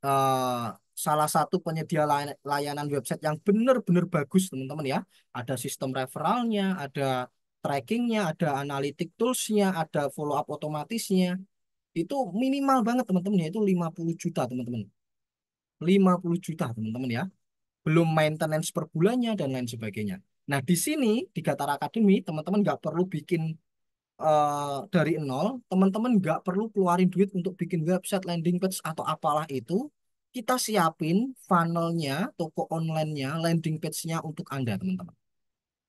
eh, salah satu penyedia layanan website yang benar-benar bagus teman-teman ya, ada sistem referralnya, ada trackingnya, ada analytic toolsnya, ada follow up otomatisnya, itu minimal banget teman-teman ya, itu 50 juta teman-teman, 50 juta teman-teman ya, belum maintenance per bulannya dan lain sebagainya. Nah, di sini di Gatara Academy, teman-teman nggak perlu bikin dari nol, teman-teman nggak perlu keluarin duit untuk bikin website, landing page, atau apalah itu. Kita siapin funnelnya, toko online-nya, landing page-nya untuk Anda, teman-teman.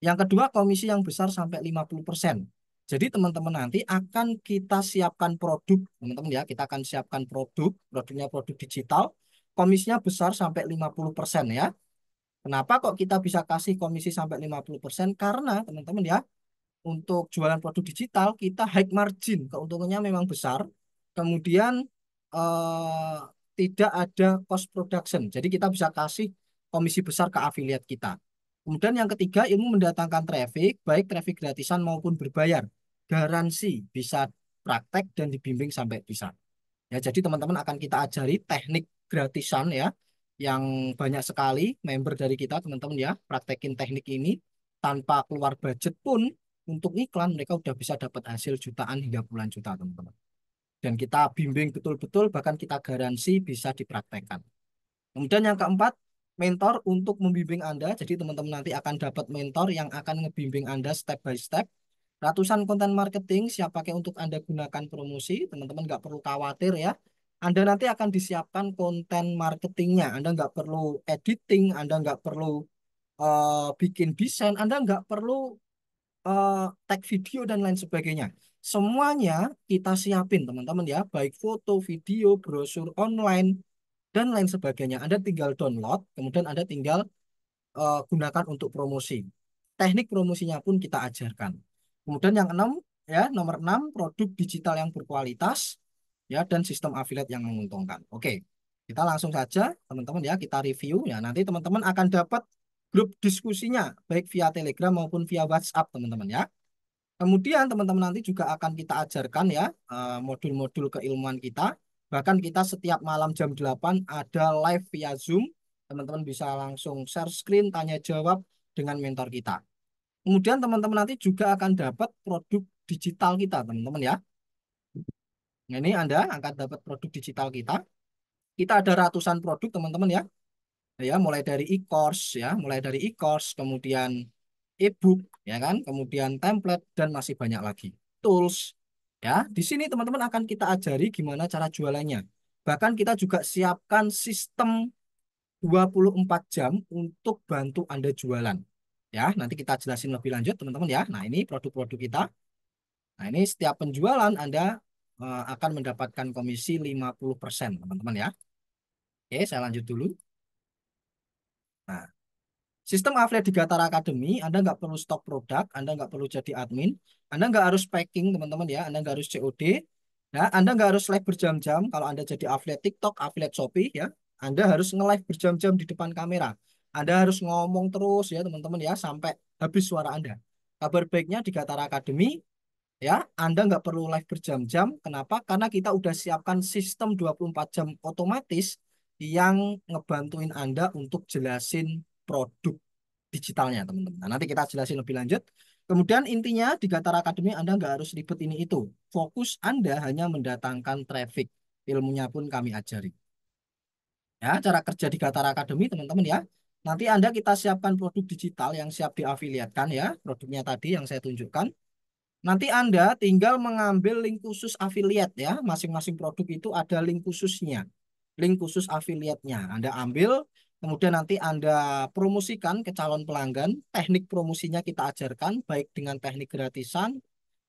Yang kedua, komisi yang besar sampai 50%. Jadi teman-teman nanti akan kita siapkan produk, teman-teman ya, kita akan siapkan produk, produknya produk digital, komisinya besar sampai 50% ya. Kenapa kok kita bisa kasih komisi sampai 50%? Karena teman-teman ya, untuk jualan produk digital kita high margin, keuntungannya memang besar. Kemudian eh, tidak ada cost production. Jadi kita bisa kasih komisi besar ke afiliat kita. Kemudian yang ketiga, ilmu mendatangkan traffic, baik traffic gratisan maupun berbayar. Garansi bisa praktek dan dibimbing sampai bisa. Ya, jadi teman-teman akan kita ajari teknik gratisan ya, yang banyak sekali member dari kita teman-teman ya, praktekin teknik ini tanpa keluar budget pun untuk iklan mereka udah bisa dapat hasil jutaan hingga puluhan juta teman-teman. Dan kita bimbing betul-betul, bahkan kita garansi bisa dipraktekkan. Kemudian yang keempat, mentor untuk membimbing Anda. Jadi teman-teman nanti akan dapat mentor yang akan ngebimbing Anda step by step. Ratusan konten marketing siap pakai untuk Anda gunakan promosi. Teman-teman nggak perlu khawatir ya. Anda nanti akan disiapkan konten marketingnya. Anda nggak perlu editing, Anda nggak perlu bikin desain, Anda nggak perlu tag video dan lain sebagainya. Semuanya kita siapin teman-teman ya, baik foto, video, brosur online, dan lain sebagainya. Anda tinggal download, kemudian Anda tinggal gunakan untuk promosi. Teknik promosinya pun kita ajarkan. Kemudian yang enam, ya, nomor enam, produk digital yang berkualitas, ya, dan sistem affiliate yang menguntungkan. Oke, kita langsung saja, teman-teman ya, kita review ya. Nanti teman-teman akan dapat grup diskusinya, baik via Telegram maupun via WhatsApp, teman-teman ya. Kemudian teman-teman nanti juga akan kita ajarkan ya modul-modul keilmuan kita. Bahkan kita setiap malam jam 8 ada live via Zoom. Teman-teman bisa langsung share screen, tanya jawab dengan mentor kita. Kemudian teman-teman nanti juga akan dapat produk digital kita, teman-teman ya. Nah, ini Anda akan dapat produk digital kita. Kita ada ratusan produk, teman-teman ya. Ya, mulai dari e-course ya, mulai dari e-course, kemudian e-book, ya kan, kemudian template dan masih banyak lagi. Tools, ya. Di sini teman-teman akan kita ajari gimana cara jualannya. Bahkan kita juga siapkan sistem 24 jam untuk bantu Anda jualan. Ya, nanti kita jelasin lebih lanjut teman-teman ya. Nah, ini produk-produk kita. Nah, ini setiap penjualan Anda akan mendapatkan komisi 50%, teman-teman ya. Oke, saya lanjut dulu. Nah, sistem affiliate di Gatar Academy, Anda nggak perlu stok produk, Anda nggak perlu jadi admin, Anda nggak harus packing, teman-teman ya, Anda nggak harus COD, ya, Anda nggak harus live berjam-jam. Kalau Anda jadi affiliate TikTok, affiliate Shopee, ya, Anda harus nge-live berjam-jam di depan kamera. Anda harus ngomong terus ya, teman-teman ya, sampai habis suara Anda. Kabar baiknya di Gatar Academy, ya, Anda nggak perlu live berjam-jam. Kenapa? Karena kita udah siapkan sistem 24 jam otomatis yang ngebantuin Anda untuk jelasin produk digitalnya, teman-teman. Nah, nanti kita jelasin lebih lanjut. Kemudian intinya di Gatar Academy Anda nggak harus ribet ini itu. Fokus Anda hanya mendatangkan traffic. Ilmunya pun kami ajari. Ya, cara kerja di Gatar Academy, teman-teman ya. Nanti Anda kita siapkan produk digital yang siap diafiliatkan ya. Produknya tadi yang saya tunjukkan. Nanti Anda tinggal mengambil link khusus affiliate ya. Masing-masing produk itu ada link khususnya. Link khusus affiliate-nya. Anda ambil, kemudian nanti Anda promosikan ke calon pelanggan. Teknik promosinya kita ajarkan, baik dengan teknik gratisan,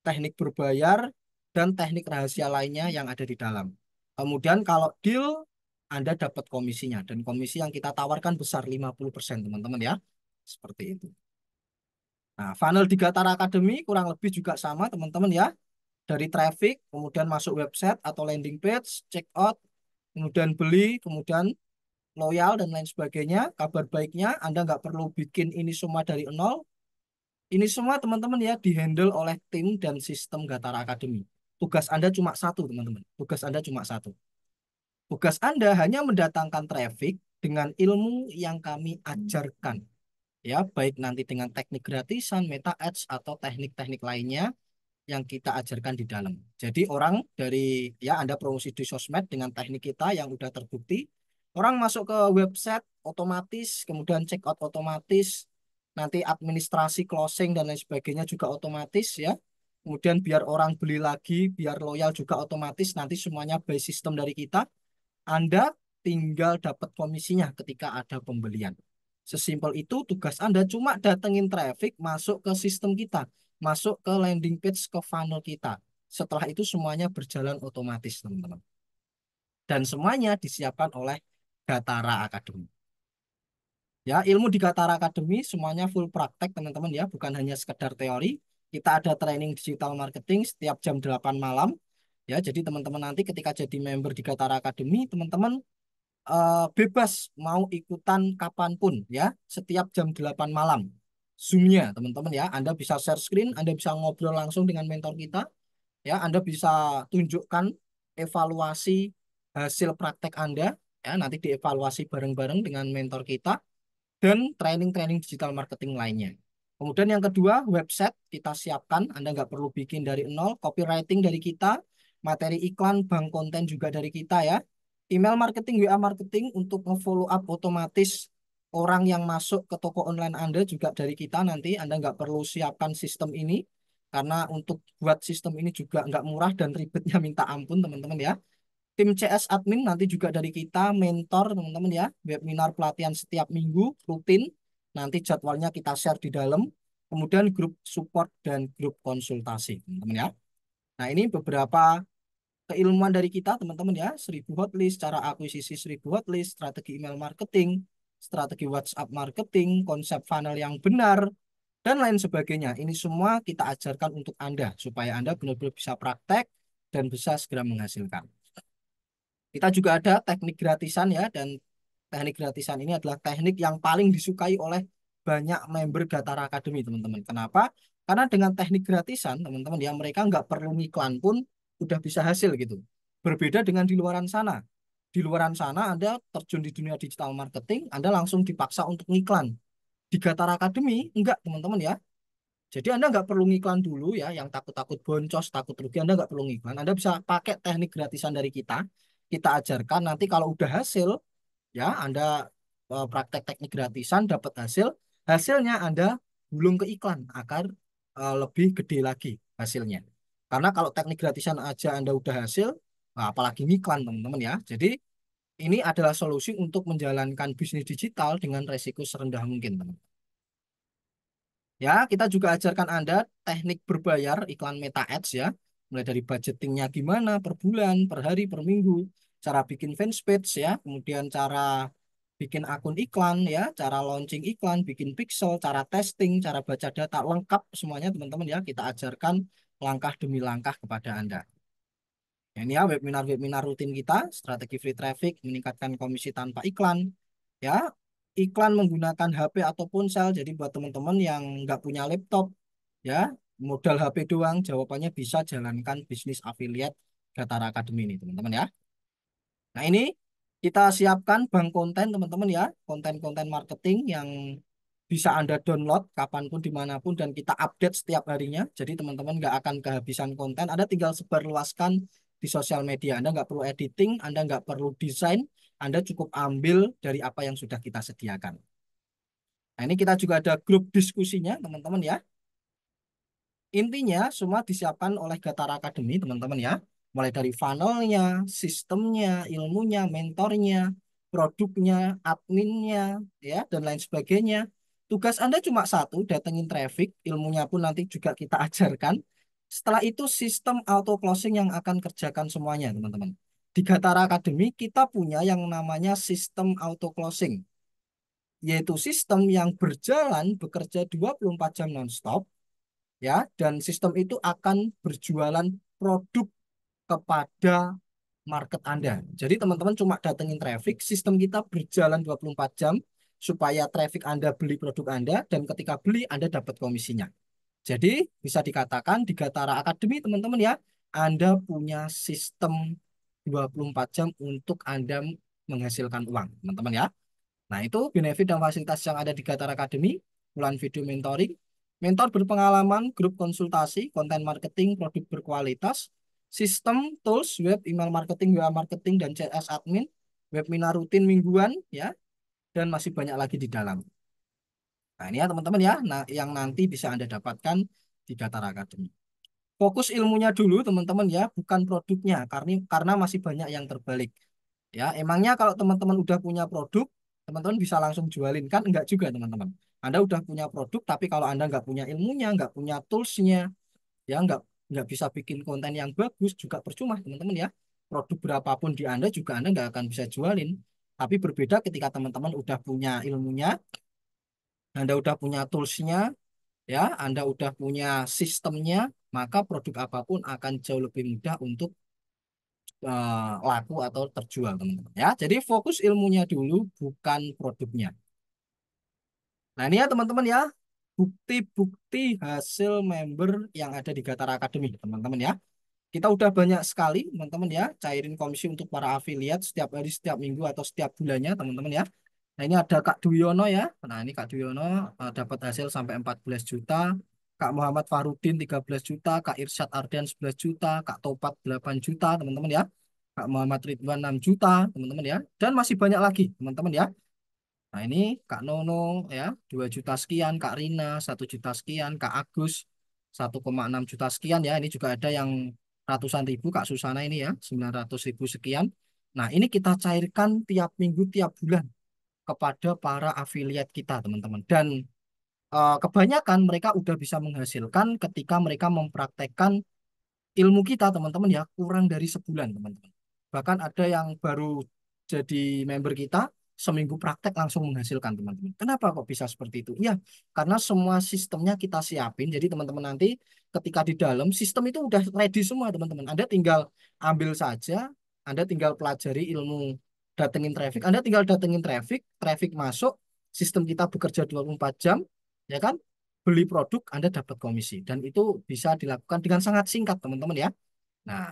teknik berbayar, dan teknik rahasia lainnya yang ada di dalam. Kemudian kalau deal, Anda dapat komisinya. Dan komisi yang kita tawarkan besar 50%, teman-teman ya. Seperti itu. Nah, funnel di Gatar Academy kurang lebih juga sama, teman-teman ya. Dari traffic, kemudian masuk website atau landing page, check out, kemudian beli, kemudian loyal dan lain sebagainya. Kabar baiknya Anda nggak perlu bikin ini semua dari nol. Ini semua teman-teman ya dihandle oleh tim dan sistem Gatara Academy. Tugas Anda cuma satu, teman-teman. Tugas Anda cuma satu. Tugas Anda hanya mendatangkan traffic dengan ilmu yang kami ajarkan. Ya, baik nanti dengan teknik gratisan, meta ads atau teknik-teknik lainnya yang kita ajarkan di dalam. Jadi orang dari ya Anda promosi di sosmed dengan teknik kita yang udah terbukti, orang masuk ke website otomatis, kemudian check out otomatis, nanti administrasi closing dan lain sebagainya juga otomatis ya. Kemudian biar orang beli lagi, biar loyal juga otomatis, nanti semuanya by system dari kita. Anda tinggal dapat komisinya ketika ada pembelian. Sesimpel itu tugas Anda cuma datengin traffic masuk ke sistem kita, masuk ke landing page ke funnel kita. Setelah itu semuanya berjalan otomatis, teman-teman. Dan semuanya disiapkan oleh Gatara Academy. Ya, ilmu di Gatara Academy semuanya full praktek, teman-teman ya, bukan hanya sekedar teori. Kita ada training digital marketing setiap jam 8 malam. Ya, jadi teman-teman nanti ketika jadi member di Gatara Academy, teman-teman bebas mau ikutan kapanpun ya, setiap jam 8 malam. Zoom-nya, teman-teman ya. Anda bisa share screen, Anda bisa ngobrol langsung dengan mentor kita, ya. Anda bisa tunjukkan evaluasi hasil praktek Anda, ya. Nanti dievaluasi bareng-bareng dengan mentor kita dan training-training digital marketing lainnya. Kemudian yang kedua, website kita siapkan. Anda nggak perlu bikin dari nol, copywriting dari kita, materi iklan, bank konten juga dari kita ya. Email marketing, WA marketing untuk nge-follow up otomatis orang yang masuk ke toko online Anda juga dari kita nanti. Anda nggak perlu siapkan sistem ini karena untuk buat sistem ini juga nggak murah dan ribetnya minta ampun teman-teman ya. Tim CS admin nanti juga dari kita, mentor teman-teman ya, webinar pelatihan setiap minggu rutin. Nanti jadwalnya kita share di dalam. Kemudian grup support dan grup konsultasi, teman-teman ya. Nah, ini beberapa keilmuan dari kita, teman-teman ya. 1.000 hotlist, cara akuisisi 1.000 hotlist, strategi email marketing, strategi WhatsApp marketing, konsep funnel yang benar, dan lain sebagainya. Ini semua kita ajarkan untuk Anda, supaya Anda benar-benar bisa praktek dan bisa segera menghasilkan. Kita juga ada teknik gratisan ya, dan teknik gratisan ini adalah teknik yang paling disukai oleh banyak member Gatara Academy, teman-teman. Kenapa? Karena dengan teknik gratisan, teman-teman ya, mereka nggak perlu ngiklan pun udah bisa hasil gitu. Berbeda dengan di luaran sana. Di luaran sana Anda terjun di dunia digital marketing, Anda langsung dipaksa untuk ngiklan. Di Gatara Academy, enggak teman-teman ya. Jadi Anda nggak perlu ngiklan dulu ya, yang takut-takut boncos, takut rugi, Anda nggak perlu ngiklan. Anda bisa pakai teknik gratisan dari kita. Kita ajarkan nanti kalau udah hasil, ya Anda praktek teknik gratisan, dapat hasil, hasilnya Anda gulung ke iklan agar lebih gede lagi hasilnya. Karena kalau teknik gratisan aja Anda udah hasil, nah, apalagi ngiklan teman-teman ya. Jadi ini adalah solusi untuk menjalankan bisnis digital dengan resiko serendah mungkin, teman. Ya, kita juga ajarkan Anda teknik berbayar iklan Meta Ads ya. Mulai dari budgetingnya gimana per bulan, per hari, per minggu, cara bikin fans page ya, kemudian cara bikin akun iklan ya, cara launching iklan, bikin pixel, cara testing, cara baca data lengkap semuanya teman-teman ya. Kita ajarkan langkah demi langkah kepada Anda. Ya, ini ya webinar-webinar rutin kita, strategi free traffic, meningkatkan komisi tanpa iklan. Ya, iklan menggunakan HP ataupun sel. Jadi buat teman-teman yang nggak punya laptop, ya, modal HP doang, jawabannya bisa jalankan bisnis affiliate Gatara Academy ini, teman-teman ya. Nah, ini kita siapkan bank konten, teman-teman ya, konten-konten marketing yang bisa Anda download kapanpun, dimanapun, dan kita update setiap harinya. Jadi teman-teman nggak akan kehabisan konten. Anda tinggal sebarluaskan di sosial media. Anda nggak perlu editing, Anda nggak perlu desain, Anda cukup ambil dari apa yang sudah kita sediakan. Nah, ini kita juga ada grup diskusinya, teman-teman ya. Intinya semua disiapkan oleh Gatara Academy, teman-teman ya. Mulai dari funnelnya, sistemnya, ilmunya, mentornya, produknya, adminnya, ya, dan lain sebagainya. Tugas Anda cuma satu, datengin traffic, ilmunya pun nanti juga kita ajarkan. Setelah itu sistem auto closing yang akan kerjakan semuanya, teman-teman. Di Gatara Academy kita punya yang namanya sistem auto closing, yaitu sistem yang berjalan bekerja 24 jam nonstop ya, dan sistem itu akan berjualan produk kepada market Anda. Jadi teman-teman cuma datengin traffic, sistem kita berjalan 24 jam supaya traffic Anda beli produk Anda, dan ketika beli Anda dapat komisinya. Jadi bisa dikatakan di Gatara Academy teman-teman ya, Anda punya sistem 24 jam untuk Anda menghasilkan uang, teman-teman ya. Nah, itu benefit dan fasilitas yang ada di Gatar Academy, bulan video mentoring, mentor berpengalaman, grup konsultasi, konten marketing, produk berkualitas, sistem, tools, web, email marketing, WA marketing, dan CS admin, webinar rutin mingguan, ya, dan masih banyak lagi di dalam. Nah, ini ya teman-teman ya, nah, yang nanti bisa Anda dapatkan di Gatar Academy. Fokus ilmunya dulu teman-teman ya, bukan produknya, karena masih banyak yang terbalik. Ya, emangnya kalau teman-teman udah punya produk, teman-teman bisa langsung jualin kan? Enggak juga, teman-teman. Anda udah punya produk, tapi kalau Anda nggak punya ilmunya, nggak punya toolsnya, ya nggak bisa bikin konten yang bagus, juga percuma, teman-teman ya. Produk berapapun di Anda juga Anda nggak akan bisa jualin. Tapi berbeda ketika teman-teman udah punya ilmunya, Anda udah punya toolsnya, ya, Anda udah punya sistemnya, maka produk apapun akan jauh lebih mudah untuk laku atau terjual teman-teman ya. Jadi fokus ilmunya dulu bukan produknya. Nah ini ya teman-teman ya, bukti-bukti hasil member yang ada di Gatara Academy teman-teman ya. Kita udah banyak sekali teman-teman ya cairin komisi untuk para afiliat setiap hari, setiap minggu, atau setiap bulannya teman-teman ya. Nah ini ada Kak Duyono ya. Nah ini Kak Duyono dapat hasil sampai 14 juta. Kak Muhammad Farudin 13 juta. Kak Irsyad Ardian 11 juta. Kak Topat 8 juta teman-teman ya. Kak Muhammad Ridwan 6 juta teman-teman ya. Dan masih banyak lagi teman-teman ya. Nah ini Kak Nono ya 2 juta sekian. Kak Rina 1 juta sekian. Kak Agus 1,6 juta sekian ya. Ini juga ada yang ratusan ribu. Kak Susana ini ya 900 ribu sekian. Nah ini kita cairkan tiap minggu, tiap bulan kepada para afiliat kita teman-teman. Dan kebanyakan mereka udah bisa menghasilkan ketika mereka mempraktekkan ilmu kita teman-teman ya, kurang dari sebulan teman-teman. Bahkan ada yang baru jadi member kita seminggu praktek langsung menghasilkan teman-teman. Kenapa kok bisa seperti itu? Ya, karena semua sistemnya kita siapin. Jadi teman-teman nanti ketika di dalam sistem itu udah ready semua teman-teman. Anda tinggal ambil saja, Anda tinggal pelajari ilmu datengin traffic, Anda tinggal datengin traffic, traffic masuk, sistem kita bekerja 24 jam, ya kan? Beli produk, Anda dapat komisi. Dan itu bisa dilakukan dengan sangat singkat, teman-teman ya. Nah,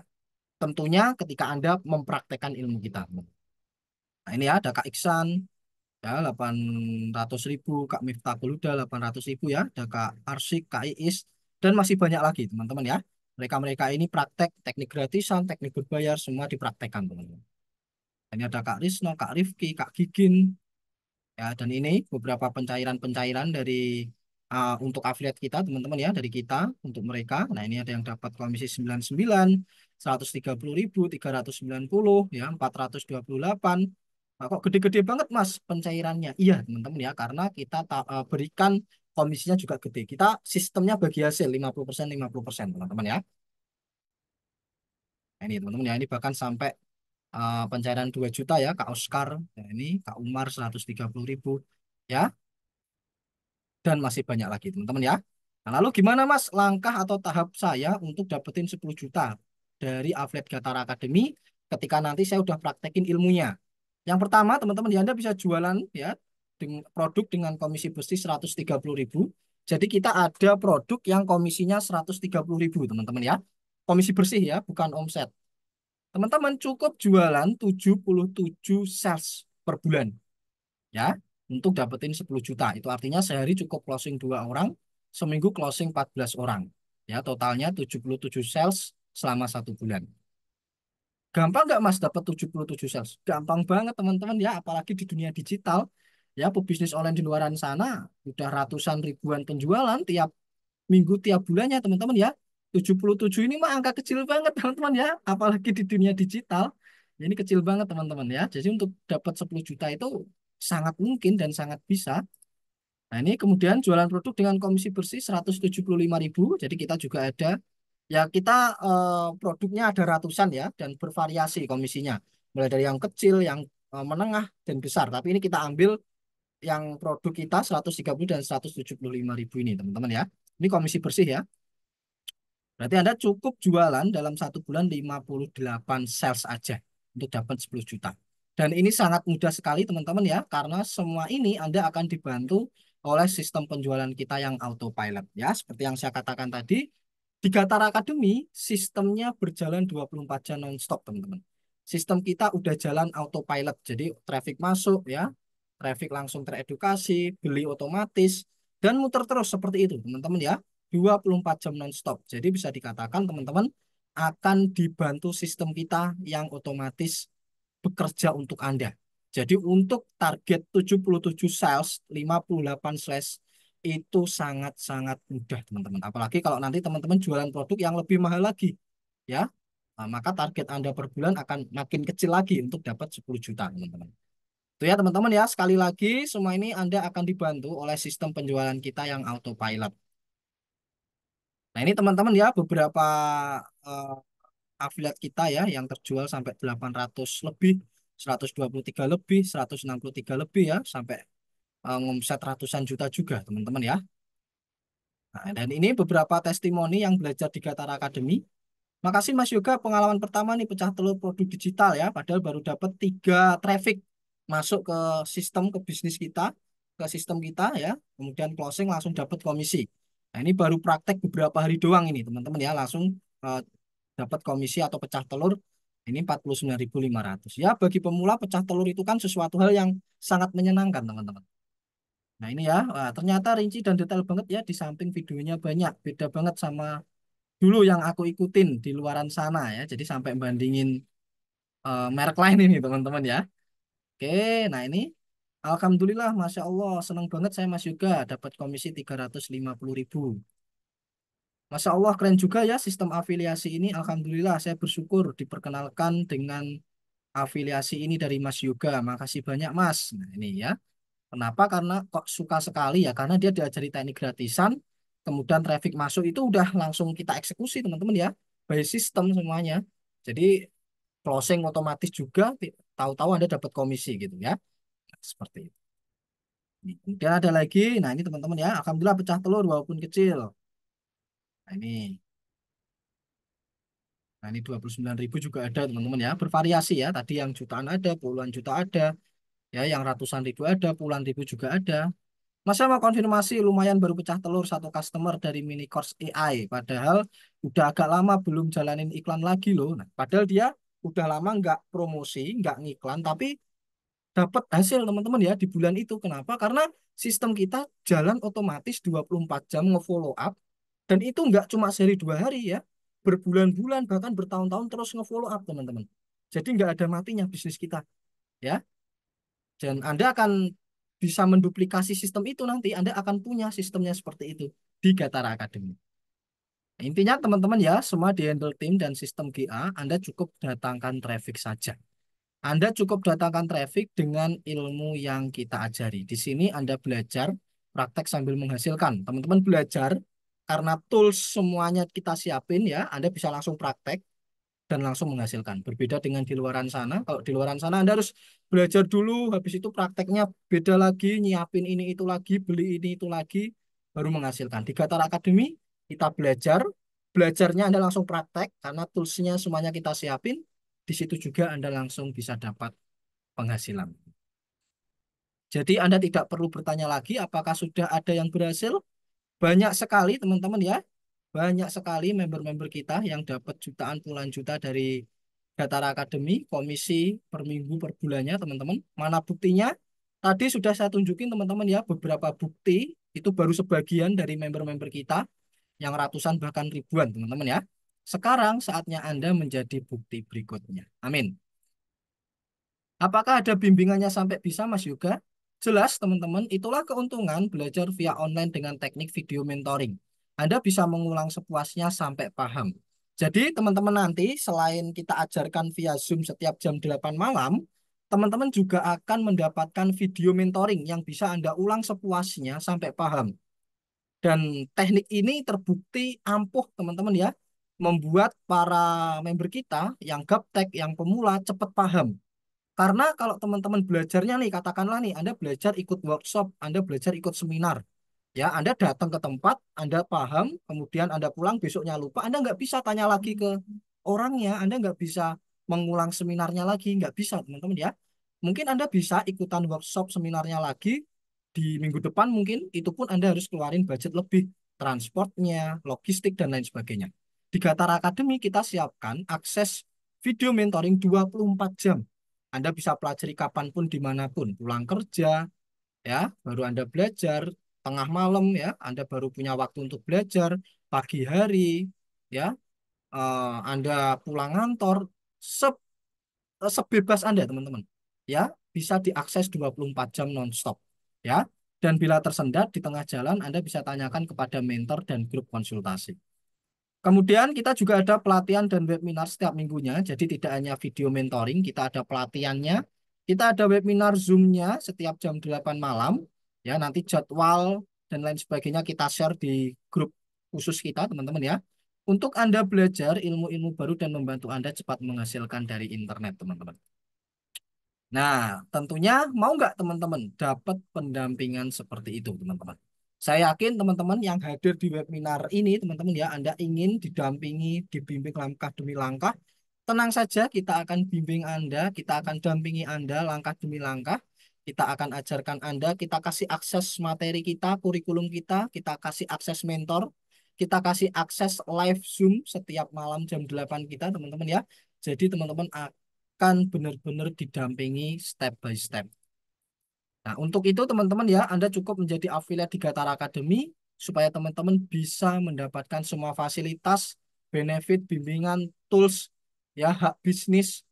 tentunya ketika Anda mempraktekkan ilmu kita. Nah, ini ya, ada Kak Iksan, ya, 800 ribu, Kak Miftahul Huda, 800 ribu ya, ada Kak Arsik, Kak Iis, dan masih banyak lagi, teman-teman ya. Mereka-mereka ini praktek, teknik gratisan, teknik berbayar, semua dipraktekkan, teman-teman. Ini ada Kak Risno, Kak Rifki, Kak Gigin, ya, dan ini beberapa pencairan-pencairan dari untuk affiliate kita teman-teman ya, dari kita untuk mereka. Nah ini ada yang dapat komisi 99, 130.000, 390 ya, 428. Nah, kok gede-gede banget Mas pencairannya? Iya teman-teman ya, karena kita berikan komisinya juga gede. Kita sistemnya bagi hasil 50%, 50% teman-teman ya. Nah, ini teman-teman ya, ini bahkan sampai pencairan 2 juta ya Kak Oscar. Nah, ini Kak Umar 130.000 ya, dan masih banyak lagi teman-teman ya. Nah, lalu gimana Mas langkah atau tahap saya untuk dapetin 10 juta dari Affiliate Gatara Academy ketika nanti saya udah praktekin ilmunya? Yang pertama teman-teman ya, Anda bisa jualan ya dengan produk dengan komisi bersih 130.000. Jadi kita ada produk yang komisinya 130.000 teman-teman ya. Komisi bersih ya, bukan omset. Teman-teman cukup jualan 77 sales per bulan ya untuk dapetin 10 juta. Itu artinya sehari cukup closing 2 orang, seminggu closing 14 orang. Ya, totalnya 77 sales selama 1 bulan. Gampang nggak Mas dapat 77 sales? Gampang banget teman-teman ya, apalagi di dunia digital. Ya, pebisnis online di luaran sana udah ratusan ribuan penjualan tiap minggu, tiap bulannya teman-teman ya. 77 ini mah angka kecil banget teman-teman ya, apalagi di dunia digital. Ini kecil banget teman-teman ya. Jadi untuk dapat 10 juta itu sangat mungkin dan sangat bisa. Nah, ini kemudian jualan produk dengan komisi bersih 175.000. Jadi kita juga ada, ya kita produknya ada ratusan ya dan bervariasi komisinya. Mulai dari yang kecil, yang menengah dan besar. Tapi ini kita ambil yang produk kita 130 dan 175.000 ini teman-teman ya. Ini komisi bersih ya. Berarti Anda cukup jualan dalam 1 bulan 58 sales aja untuk dapat 10 juta. Dan ini sangat mudah sekali teman-teman ya, karena semua ini Anda akan dibantu oleh sistem penjualan kita yang autopilot. Ya, seperti yang saya katakan tadi, di Gatar Academy sistemnya berjalan 24 jam non-stop teman-teman. Sistem kita udah jalan autopilot, jadi traffic masuk ya, traffic langsung teredukasi, beli otomatis, dan muter terus seperti itu teman-teman ya. 24 jam non-stop. Jadi bisa dikatakan teman-teman akan dibantu sistem kita yang otomatis bekerja untuk Anda. Jadi untuk target 77 sales, 58 slash itu sangat-sangat mudah teman-teman. Apalagi kalau nanti teman-teman jualan produk yang lebih mahal lagi, ya. Nah, maka target Anda per bulan akan makin kecil lagi untuk dapat 10 juta teman-teman. Itu ya teman-teman ya, sekali lagi semua ini Anda akan dibantu oleh sistem penjualan kita yang autopilot. Nah, ini teman-teman ya beberapa eh, afiliat kita ya yang terjual sampai 800 lebih, 123 lebih, 163 lebih ya sampai ngomset ratusan juta juga teman-teman ya. Nah, dan ini beberapa testimoni yang belajar di Gatar Academy. Makasih Mas Yoga, pengalaman pertama nih pecah telur produk digital ya, padahal baru dapat 3 traffic masuk ke sistem, ke bisnis kita, ke sistem kita ya, kemudian closing langsung dapat komisi. Nah ini baru praktek beberapa hari doang ini teman-teman ya, langsung eh, dapat komisi atau pecah telur ini 49.500. Ya bagi pemula pecah telur itu kan sesuatu hal yang sangat menyenangkan teman-teman. Nah ini ya, wah, ternyata rinci dan detail banget ya, di samping videonya banyak, beda banget sama dulu yang aku ikutin di luaran sana ya. Jadi sampai bandingin merek lain ini teman-teman ya. Oke, nah ini Alhamdulillah, Masya Allah, senang banget saya Mas Yoga dapat komisi 350.000. Masya Allah, keren juga ya sistem afiliasi ini. Alhamdulillah, saya bersyukur diperkenalkan dengan afiliasi ini dari Mas Yoga. Makasih banyak Mas. Nah ini ya. Kenapa? Karena kok suka sekali ya. Karena dia diajari teknik gratisan. Kemudian traffic masuk itu udah langsung kita eksekusi teman-teman ya. By system semuanya. Jadi closing otomatis juga. Tahu-tahu Anda dapat komisi gitu ya. Nah, seperti itu. Kemudian ada lagi. Nah ini teman-teman ya. Alhamdulillah pecah telur walaupun kecil. Nah ini. Nah ini 29.000 juga ada teman-teman ya. Bervariasi ya. Tadi yang jutaan ada. Puluhan juta ada. Ya yang ratusan ribu ada. Puluhan ribu juga ada. Masa mau konfirmasi lumayan baru pecah telur satu customer dari mini course AI. Padahal udah agak lama belum jalanin iklan lagi loh. Nah, padahal dia udah lama nggak promosi, nggak ngiklan, tapi dapat hasil teman-teman ya di bulan itu. Kenapa? Karena sistem kita jalan otomatis 24 jam nge-follow up. Dan itu nggak cuma sehari 2 hari ya. Berbulan-bulan bahkan bertahun-tahun terus nge-follow up teman-teman. Jadi nggak ada matinya bisnis kita ya. Dan Anda akan bisa menduplikasi sistem itu nanti Anda akan punya sistemnya seperti itu di Gatara Academy. Intinya teman-teman ya, semua di handle tim dan sistem GA, Anda cukup datangkan traffic saja. Anda cukup datangkan traffic dengan ilmu yang kita ajari. Di sini Anda belajar, praktek sambil menghasilkan. Teman-teman belajar, karena tools semuanya kita siapin ya, Anda bisa langsung praktek dan langsung menghasilkan. Berbeda dengan di luaran sana, kalau di luaran sana Anda harus belajar dulu, habis itu prakteknya beda lagi, nyiapin ini itu lagi, beli ini itu lagi, baru menghasilkan. Di Gatar Academy, kita belajar, belajarnya Anda langsung praktek, karena toolsnya semuanya kita siapin, di situ juga Anda langsung bisa dapat penghasilan. Jadi Anda tidak perlu bertanya lagi apakah sudah ada yang berhasil. Banyak sekali teman-teman ya. Banyak sekali member-member kita yang dapat jutaan puluhan juta dari Gatara Academy, komisi per minggu per bulannya teman-teman. Mana buktinya? Tadi sudah saya tunjukin teman-teman ya beberapa bukti. Itu baru sebagian dari member-member kita yang ratusan bahkan ribuan teman-teman ya. Sekarang saatnya Anda menjadi bukti berikutnya. Amin. Apakah ada bimbingannya sampai bisa, Mas Yoga? Jelas, teman-teman, itulah keuntungan belajar via online dengan teknik video mentoring. Anda bisa mengulang sepuasnya sampai paham. Jadi, teman-teman nanti selain kita ajarkan via Zoom setiap jam 8 malam, teman-teman juga akan mendapatkan video mentoring yang bisa Anda ulang sepuasnya sampai paham. Dan teknik ini terbukti ampuh, teman-teman ya, membuat para member kita yang gaptek, yang pemula cepat paham. Karena kalau teman-teman belajarnya nih, katakanlah nih, Anda belajar ikut workshop, Anda belajar ikut seminar. Ya, Anda datang ke tempat, Anda paham, kemudian Anda pulang, besoknya lupa, Anda nggak bisa tanya lagi ke orangnya, Anda nggak bisa mengulang seminarnya lagi, nggak bisa, teman-teman ya. Mungkin Anda bisa ikutan workshop seminarnya lagi di minggu depan mungkin, itu pun Anda harus keluarin budget lebih, transportnya, logistik, dan lain sebagainya. Di Gatar Academy kita siapkan akses video mentoring 24 jam. Anda bisa pelajari kapanpun, dimanapun, pulang kerja, ya, baru Anda belajar, tengah malam, ya, Anda baru punya waktu untuk belajar, pagi hari, ya, Anda pulang kantor, se- sebebas Anda, teman-teman. Ya, bisa diakses 24 jam nonstop. Ya, dan bila tersendat di tengah jalan, Anda bisa tanyakan kepada mentor dan grup konsultasi. Kemudian kita juga ada pelatihan dan webinar setiap minggunya. Jadi tidak hanya video mentoring, kita ada pelatihannya. Kita ada webinar Zoom-nya setiap jam 8 malam. Ya, nanti jadwal dan lain sebagainya kita share di grup khusus kita, teman-teman ya. Untuk Anda belajar ilmu-ilmu baru dan membantu Anda cepat menghasilkan dari internet, teman-teman. Nah, tentunya mau nggak teman-teman dapat pendampingan seperti itu, teman-teman? Saya yakin teman-teman yang hadir di webinar ini, teman-teman ya, Anda ingin didampingi, dibimbing langkah demi langkah. Tenang saja, kita akan bimbing Anda, kita akan dampingi Anda langkah demi langkah. Kita akan ajarkan Anda, kita kasih akses materi kita, kurikulum kita kasih akses mentor, kita kasih akses live Zoom setiap malam jam 8 kita, teman-teman ya. Jadi teman-teman akan benar-benar didampingi step by step. Nah, untuk itu teman-teman ya, Anda cukup menjadi affiliate di Gatar Academy supaya teman-teman bisa mendapatkan semua fasilitas, benefit, bimbingan, tools, ya, hak bisnis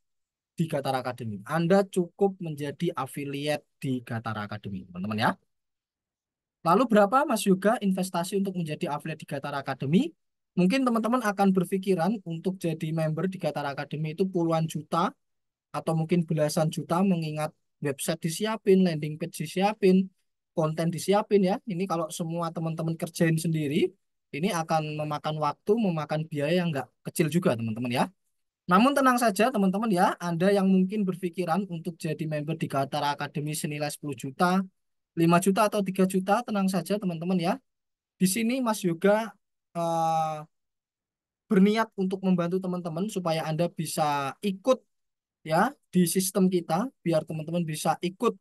di Gatar Academy. Anda cukup menjadi affiliate di Gatar Academy, teman-teman ya. Lalu berapa Mas Yoga investasi untuk menjadi affiliate di Gatar Academy? Mungkin teman-teman akan berpikiran untuk jadi member di Gatar Academy itu puluhan juta atau mungkin belasan juta mengingat website disiapin, landing page disiapin, konten disiapin ya. Ini kalau semua teman-teman kerjain sendiri, ini akan memakan waktu, memakan biaya yang nggak kecil juga teman-teman ya. Namun tenang saja teman-teman ya, Anda yang mungkin berpikiran untuk jadi member di Kaltara Academy senilai 10 juta, 5 juta atau 3 juta, tenang saja teman-teman ya. Di sini Mas Yoga eh, berniat untuk membantu teman-teman supaya Anda bisa ikut ya di sistem kita biar teman-teman bisa ikut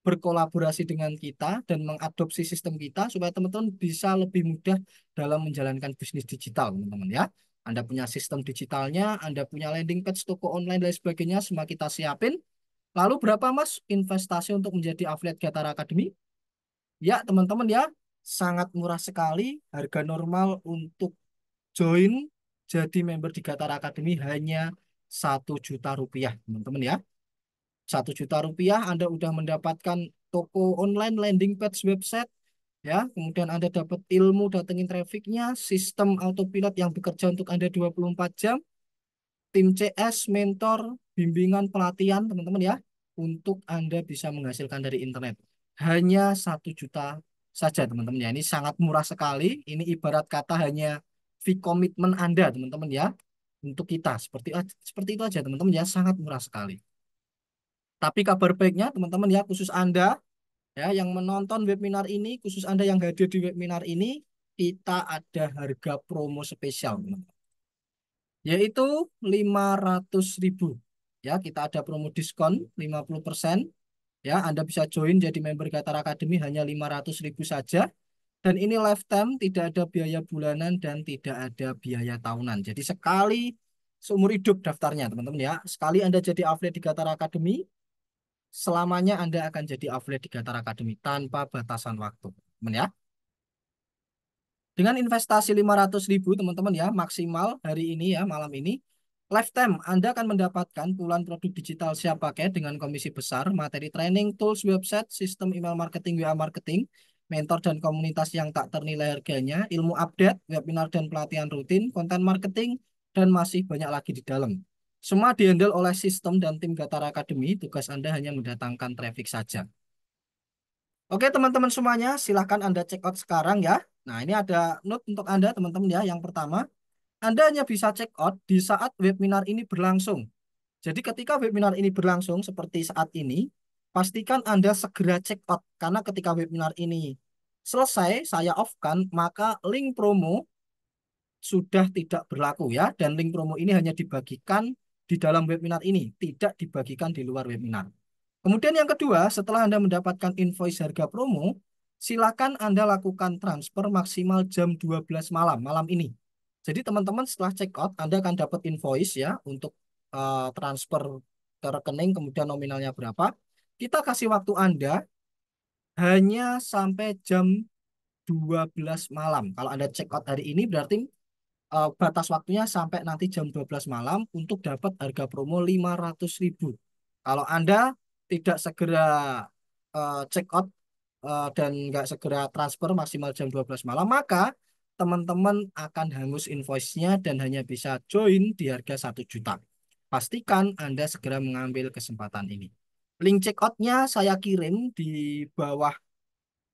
berkolaborasi dengan kita dan mengadopsi sistem kita supaya teman-teman bisa lebih mudah dalam menjalankan bisnis digital teman-teman ya. Anda punya sistem digitalnya, Anda punya landing page, toko online dan sebagainya, semua kita siapin. Lalu berapa Mas investasi untuk menjadi affiliate Gatara Academy? Ya teman-teman ya, sangat murah sekali. Harga normal untuk join jadi member di Gatara Academy hanya 1 juta rupiah teman-teman ya. Rp1 juta Anda udah mendapatkan toko online, landing page, website, ya. Kemudian Anda dapat ilmu datengin trafficnya, sistem autopilot yang bekerja untuk Anda 24 jam, tim CS, mentor, bimbingan, pelatihan, teman-teman ya, untuk Anda bisa menghasilkan dari internet. Hanya 1 juta saja, teman-teman ya. Ini sangat murah sekali. Ini ibarat kata hanya fee komitmen Anda, teman-teman ya, untuk kita. Seperti itu aja, teman-teman ya, sangat murah sekali. Tapi kabar baiknya, teman-teman ya, khusus Anda ya yang menonton webinar ini, khusus Anda yang hadir di webinar ini, kita ada harga promo spesial, teman-teman, yaitu 500.000. Ya, kita ada promo diskon 50%. Ya, Anda bisa join jadi member Gatar Academy hanya 500.000 saja. Dan ini lifetime, tidak ada biaya bulanan dan tidak ada biaya tahunan. Jadi sekali seumur hidup daftarnya, teman-teman ya. Sekali Anda jadi affiliate di Gatar Academy, selamanya Anda akan jadi affiliate di Gatar Academy tanpa batasan waktu. Teman ya. Dengan investasi 500.000, teman-teman ya, maksimal hari ini ya, malam ini, lifetime Anda akan mendapatkan puluhan produk digital siap pakai dengan komisi besar, materi training, tools, website, sistem email marketing, WA marketing, mentor dan komunitas yang tak ternilai harganya, ilmu update, webinar dan pelatihan rutin, konten marketing, dan masih banyak lagi di dalam. Semua dihandle oleh sistem dan tim Gatar Academy, tugas Anda hanya mendatangkan traffic saja. Oke teman-teman semuanya, silahkan Anda check out sekarang ya. Nah ini ada note untuk Anda teman-teman ya. Yang pertama, Anda hanya bisa check out di saat webinar ini berlangsung. Jadi ketika webinar ini berlangsung seperti saat ini, pastikan Anda segera check out. Karena ketika webinar ini selesai, saya off-kan, maka link promo sudah tidak berlaku ya. Dan link promo ini hanya dibagikan di dalam webinar ini, tidak dibagikan di luar webinar. Kemudian yang kedua, setelah Anda mendapatkan invoice harga promo, silakan Anda lakukan transfer maksimal jam 12 malam, malam ini. Jadi teman-teman setelah check out, Anda akan dapat invoice ya untuk transfer ke rekening, kemudian nominalnya berapa. Kita kasih waktu Anda hanya sampai jam 12 malam. Kalau Anda check out hari ini berarti batas waktunya sampai nanti jam 12 malam untuk dapat harga promo 500.000. Kalau Anda tidak segera check out dan nggak segera transfer maksimal jam 12 malam, maka teman-teman akan hangus invoice-nya dan hanya bisa join di harga 1 juta. Pastikan Anda segera mengambil kesempatan ini. Link check out-nya saya kirim di bawah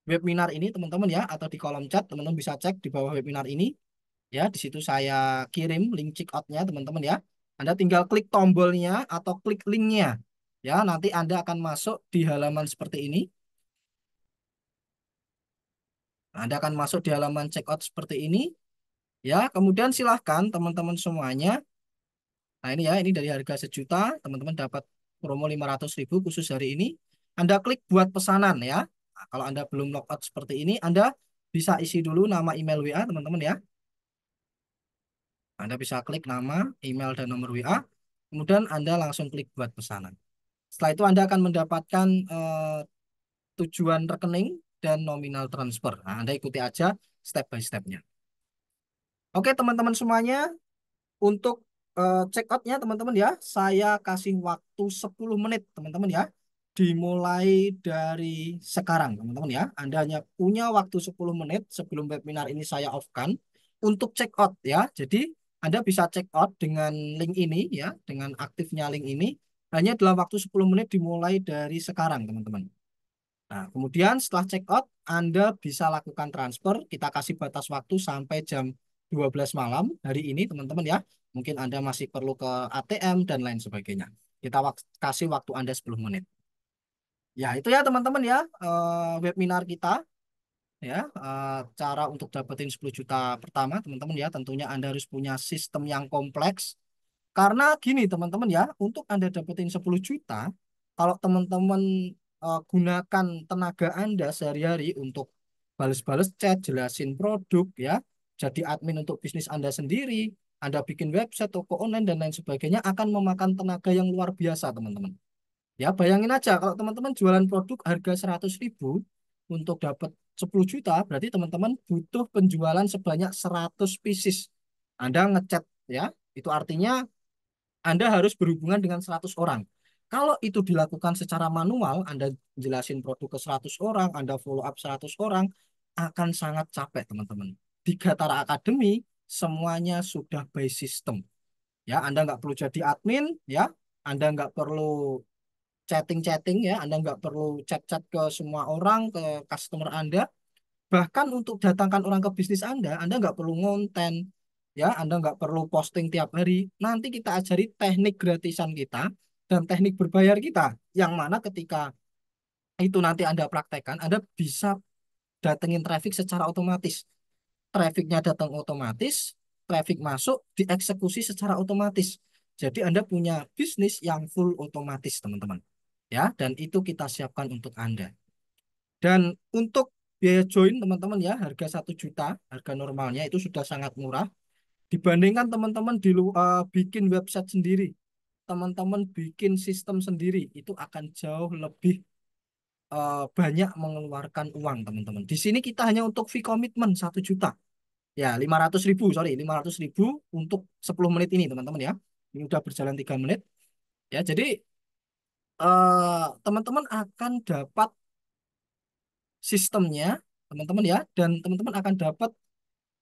webinar ini, teman-teman ya, atau di kolom chat, teman-teman bisa cek di bawah webinar ini. Ya, di situ saya kirim link check out-nya, teman-teman ya. Anda tinggal klik tombolnya atau klik linknya. Ya, nanti Anda akan masuk di halaman seperti ini. Anda akan masuk di halaman check out seperti ini. Ya, kemudian silahkan teman-teman semuanya. Nah, ini ya, ini dari harga 1 juta, teman-teman dapat promo 500.000 khusus hari ini. Anda klik buat pesanan ya. Nah, kalau Anda belum logout seperti ini, Anda bisa isi dulu nama email WA, teman-teman ya. Anda bisa klik nama, email, dan nomor WA. Kemudian Anda langsung klik buat pesanan. Setelah itu Anda akan mendapatkan tujuan rekening dan nominal transfer. Nah, Anda ikuti aja step by step-nya. Oke, teman-teman semuanya, untuk check out-nya teman-teman ya, saya kasih waktu 10 menit, teman-teman ya. Dimulai dari sekarang, teman-teman ya. Anda hanya punya waktu 10 menit sebelum webinar ini saya off-kan untuk check out ya. Jadi, Anda bisa check out dengan link ini ya, dengan aktifnya link ini hanya dalam waktu 10 menit dimulai dari sekarang, teman-teman. Nah, kemudian setelah check out, Anda bisa lakukan transfer. Kita kasih batas waktu sampai jam 12 malam hari ini, teman-teman ya. Mungkin Anda masih perlu ke ATM dan lain sebagainya. Kita kasih waktu Anda 10 menit. Ya, itu ya teman-teman ya, webinar kita. Ya, cara untuk dapetin 10 juta pertama, teman-teman ya. Tentunya Anda harus punya sistem yang kompleks. Karena gini teman-teman ya, untuk Anda dapetin 10 juta, kalau teman-teman gunakan tenaga Anda sehari-hari untuk balas-balas chat, jelasin produk ya, jadi admin untuk bisnis Anda sendiri, Anda bikin website, toko online, dan lain sebagainya akan memakan tenaga yang luar biasa teman-teman. Ya, bayangin aja kalau teman-teman jualan produk harga 100.000 untuk dapat 10 juta, berarti teman-teman butuh penjualan sebanyak 100 pieces. Anda ngechat ya, itu artinya Anda harus berhubungan dengan 100 orang. Kalau itu dilakukan secara manual, Anda jelasin produk ke 100 orang, Anda follow up 100 orang, akan sangat capek, teman-teman. Di Gatara Academy, semuanya sudah by system. Ya, Anda nggak perlu jadi admin, ya. Anda nggak perlu chatting-chatting, ya. Anda nggak perlu chat-chat ke semua orang, ke customer Anda. Bahkan untuk datangkan orang ke bisnis Anda nggak perlu ngonten, ya, Anda nggak perlu posting tiap hari. Nanti kita ajari teknik gratisan kita dan teknik berbayar kita, yang mana ketika itu nanti Anda praktekkan, Anda bisa datengin traffic secara otomatis. Trafficnya datang otomatis, traffic masuk, dieksekusi secara otomatis. Jadi Anda punya bisnis yang full otomatis, teman-teman. Ya, dan itu kita siapkan untuk Anda. Dan untuk biaya join teman-teman ya, harga 1 juta, harga normalnya itu sudah sangat murah. Dibandingkan teman-teman bikin website sendiri, teman-teman bikin sistem sendiri, itu akan jauh lebih banyak mengeluarkan uang teman-teman. Di sini kita hanya untuk fee komitmen 1 juta. Ya, 500.000, sorry, 500.000 untuk 10 menit ini teman-teman ya. Ini udah berjalan 3 menit. Ya, jadi teman-teman akan dapat sistemnya, teman-teman ya, dan teman-teman akan dapat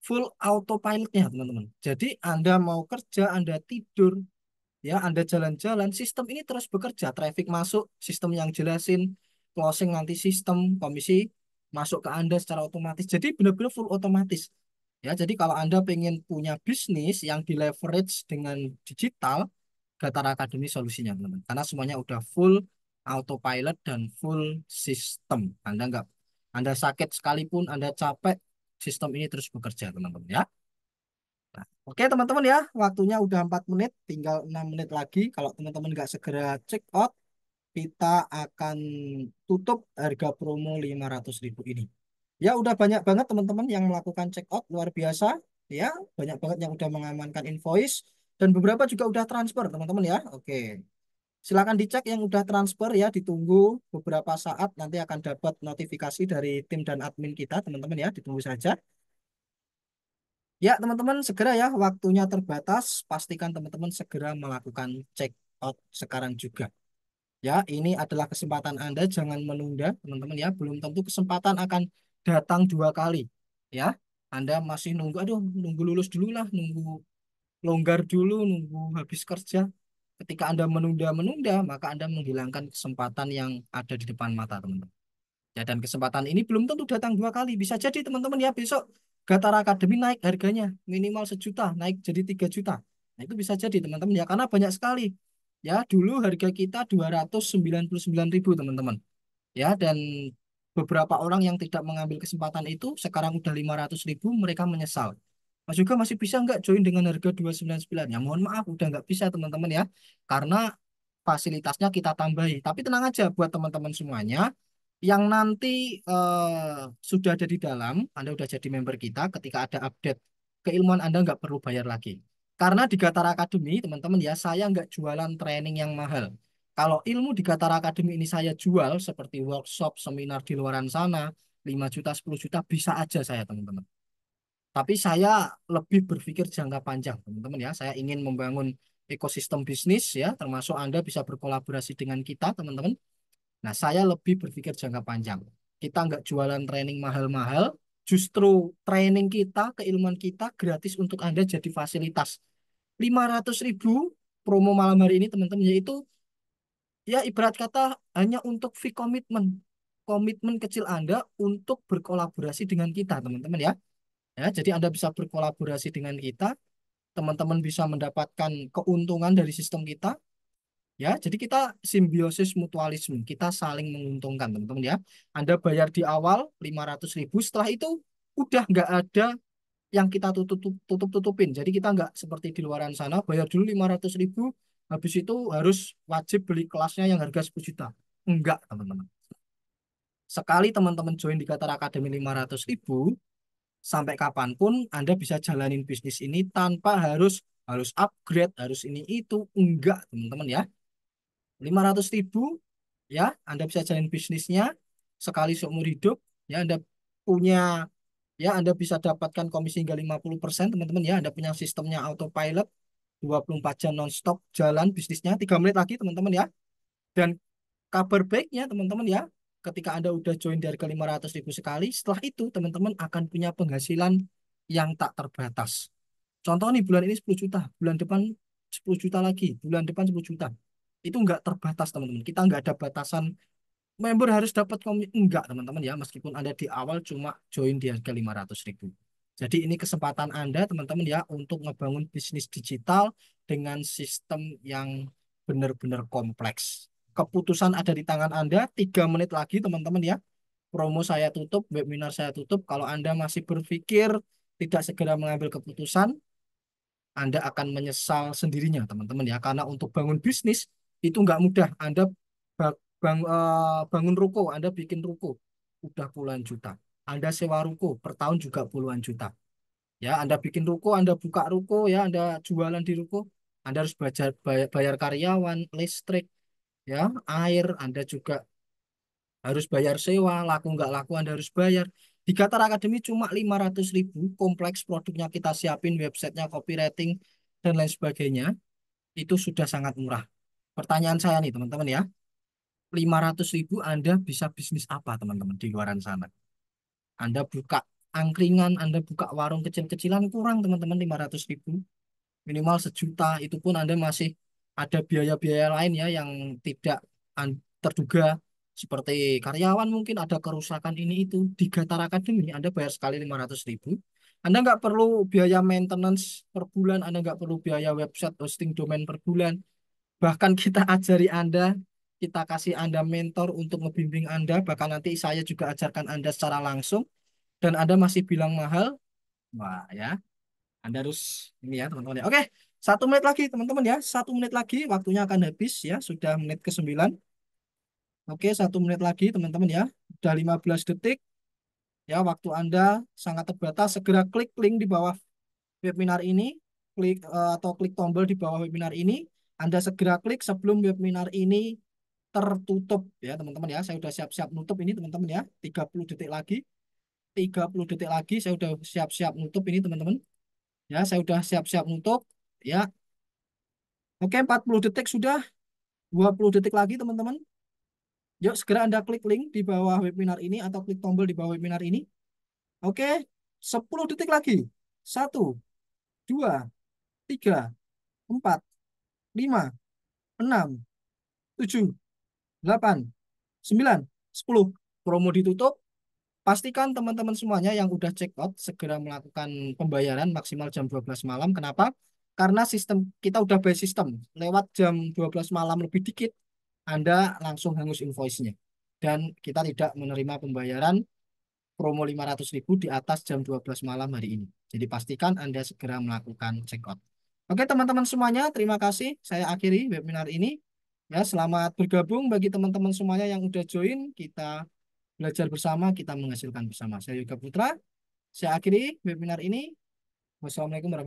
full autopilotnya, teman-teman. Jadi Anda mau kerja, Anda tidur, ya, Anda jalan-jalan, sistem ini terus bekerja. Traffic masuk, sistem yang jelasin, closing nanti sistem, komisi masuk ke Anda secara otomatis. Jadi benar-benar full otomatis. Ya, jadi kalau Anda pengen punya bisnis yang di leverage dengan digital, Gatara Academy solusinya, teman-teman. Karena semuanya udah full autopilot dan full sistem. Anda sakit sekalipun, Anda capek, sistem ini terus bekerja, teman-teman ya. Nah, oke teman-teman ya, waktunya udah 4 menit, tinggal 6 menit lagi. Kalau teman-teman nggak segera check out, kita akan tutup harga promo 500.000 ini. Ya, udah banyak banget teman-teman yang melakukan check out, luar biasa. Ya, banyak banget yang udah mengamankan invoice, dan beberapa juga udah transfer, teman-teman ya. Oke. Silakan dicek yang udah transfer ya, ditunggu beberapa saat, nanti akan dapat notifikasi dari tim dan admin kita, teman-teman ya, ditunggu saja. Ya, teman-teman, segera ya, waktunya terbatas. Pastikan teman-teman segera melakukan check out sekarang juga. Ya, ini adalah kesempatan Anda, jangan menunda, teman-teman ya. Belum tentu kesempatan akan datang 2 kali. Ya, Anda masih nunggu, aduh, nunggu lulus dulu lah, nunggu longgar dulu, nunggu habis kerja. Ketika Anda menunda-menunda, maka Anda menghilangkan kesempatan yang ada di depan mata, teman-teman. Ya, dan kesempatan ini belum tentu datang 2 kali. Bisa jadi teman-teman ya besok Gatara Academy naik harganya minimal 1 juta, naik jadi 3 juta. Nah, itu bisa jadi teman-teman ya, karena banyak sekali. Ya, dulu harga kita 299.000 teman-teman. Ya, dan beberapa orang yang tidak mengambil kesempatan itu sekarang udah 500.000, mereka menyesal. Mas juga masih bisa nggak join dengan harga 299? Ya mohon maaf, udah nggak bisa teman-teman ya. Karena fasilitasnya kita tambahi. Tapi tenang aja buat teman-teman semuanya yang nanti sudah ada di dalam, Anda udah jadi member kita, ketika ada update keilmuan Anda nggak perlu bayar lagi. Karena di Gatara Academy, teman-teman ya, saya nggak jualan training yang mahal. Kalau ilmu di Gatara Academy ini saya jual seperti workshop, seminar di luaran sana, 5 juta, 10 juta, bisa aja saya, teman-teman. Tapi saya lebih berpikir jangka panjang, teman-teman ya. Saya ingin membangun ekosistem bisnis ya, termasuk Anda bisa berkolaborasi dengan kita, teman-teman. Nah, saya lebih berpikir jangka panjang. Kita nggak jualan training mahal-mahal, justru training kita, keilmuan kita gratis untuk Anda jadi fasilitas. 500.000 promo malam hari ini, teman-teman, yaitu ya ibarat kata hanya untuk fee komitmen. Komitmen kecil Anda untuk berkolaborasi dengan kita, teman-teman ya. Ya, jadi Anda bisa berkolaborasi dengan kita, teman-teman bisa mendapatkan keuntungan dari sistem kita. Ya, jadi kita simbiosis mutualisme, kita saling menguntungkan, teman-teman ya. Anda bayar di awal 500.000, setelah itu udah nggak ada yang kita tutupin. Jadi kita nggak seperti di luaran sana, bayar dulu 500.000, habis itu harus wajib beli kelasnya yang harga 10 juta. Enggak, teman-teman. Sekali teman-teman join di Qatar Academy 500.000, sampai kapanpun Anda bisa jalanin bisnis ini tanpa harus harus upgrade, harus ini itu. Enggak, teman-teman ya. 500.000 ya, Anda bisa jalin bisnisnya sekali seumur hidup. Ya, Anda punya, ya, Anda bisa dapatkan komisi hingga 50%, teman-teman ya. Anda punya sistemnya autopilot 24 jam nonstop jalan bisnisnya. 3 menit lagi, teman-teman ya. Dan kabar baiknya teman-teman ya, ketika Anda udah join di harga 500.000 sekali, setelah itu teman-teman akan punya penghasilan yang tak terbatas. Contoh nih bulan ini 10 juta, bulan depan 10 juta lagi, bulan depan 10 juta. Itu nggak terbatas teman-teman. Kita nggak ada batasan member harus dapat komit. Enggak teman-teman ya, meskipun Anda di awal cuma join di harga 500.000. Jadi ini kesempatan Anda teman-teman ya untuk ngebangun bisnis digital dengan sistem yang benar-benar kompleks. Keputusan ada di tangan Anda, 3 menit lagi teman-teman ya. Promo saya tutup, webinar saya tutup. Kalau Anda masih berpikir tidak segera mengambil keputusan, Anda akan menyesal sendirinya, teman-teman ya. Karena untuk bangun bisnis itu nggak mudah. Anda bangun ruko, Anda bikin ruko, udah puluhan juta. Anda sewa ruko, per tahun juga puluhan juta. Ya, Anda bikin ruko, Anda buka ruko, ya, Anda jualan di ruko, Anda harus bayar karyawan, listrik, ya, air, Anda juga harus bayar sewa, laku nggak laku Anda harus bayar. Di Qatar Academy cuma 500.000, kompleks produknya kita siapin, websitenya, copywriting, dan lain sebagainya, itu sudah sangat murah. Pertanyaan saya nih teman-teman ya, 500.000 Anda bisa bisnis apa teman-teman di luaran sana? Anda buka angkringan, Anda buka warung kecil-kecilan kurang teman-teman 500.000. Minimal sejuta, itu pun Anda masih ada biaya-biaya lain ya yang tidak terduga, seperti karyawan mungkin ada kerusakan ini itu. Di Gatar Academy Anda bayar sekali 500.000, Anda nggak perlu biaya maintenance per bulan, Anda nggak perlu biaya website hosting domain per bulan. Bahkan kita ajari Anda, kita kasih Anda mentor untuk membimbing Anda, bahkan nanti saya juga ajarkan Anda secara langsung, dan Anda masih bilang mahal. Wah ya, Anda harus ini ya teman-teman ya. Oke, 1 menit lagi teman-teman ya. 1 menit lagi waktunya akan habis ya. Sudah menit ke-9. Oke, 1 menit lagi teman-teman ya. Sudah 15 detik. Ya, waktu Anda sangat terbatas. Segera klik link di bawah webinar ini. Klik atau klik tombol di bawah webinar ini. Anda segera klik sebelum webinar ini tertutup ya teman-teman ya. Saya sudah siap-siap nutup ini teman-teman ya. 30 detik lagi. 30 detik lagi saya sudah siap-siap nutup ini teman-teman. Ya, saya sudah siap-siap nutup. Ya, oke, 40 detik sudah, 20 detik lagi teman-teman. Yuk segera Anda klik link di bawah webinar ini atau klik tombol di bawah webinar ini. Oke, 10 detik lagi. 1, 2, 3, 4, 5, 6, 7, 8, 9, 10. Promo ditutup. Pastikan teman-teman semuanya yang udah check out segera melakukan pembayaran maksimal jam 12 malam. Kenapa? Karena sistem kita udah by sistem. Lewat jam 12 malam lebih dikit, Anda langsung hangus invoice-nya. Dan kita tidak menerima pembayaran promo 500.000 di atas jam 12 malam hari ini. Jadi pastikan Anda segera melakukan check out. Oke teman-teman semuanya, terima kasih. Saya akhiri webinar ini. Ya, selamat bergabung bagi teman-teman semuanya yang udah join. Kita belajar bersama, kita menghasilkan bersama. Saya Yoga Putra. Saya akhiri webinar ini. Wassalamualaikum warahmatullahi wabarakatuh.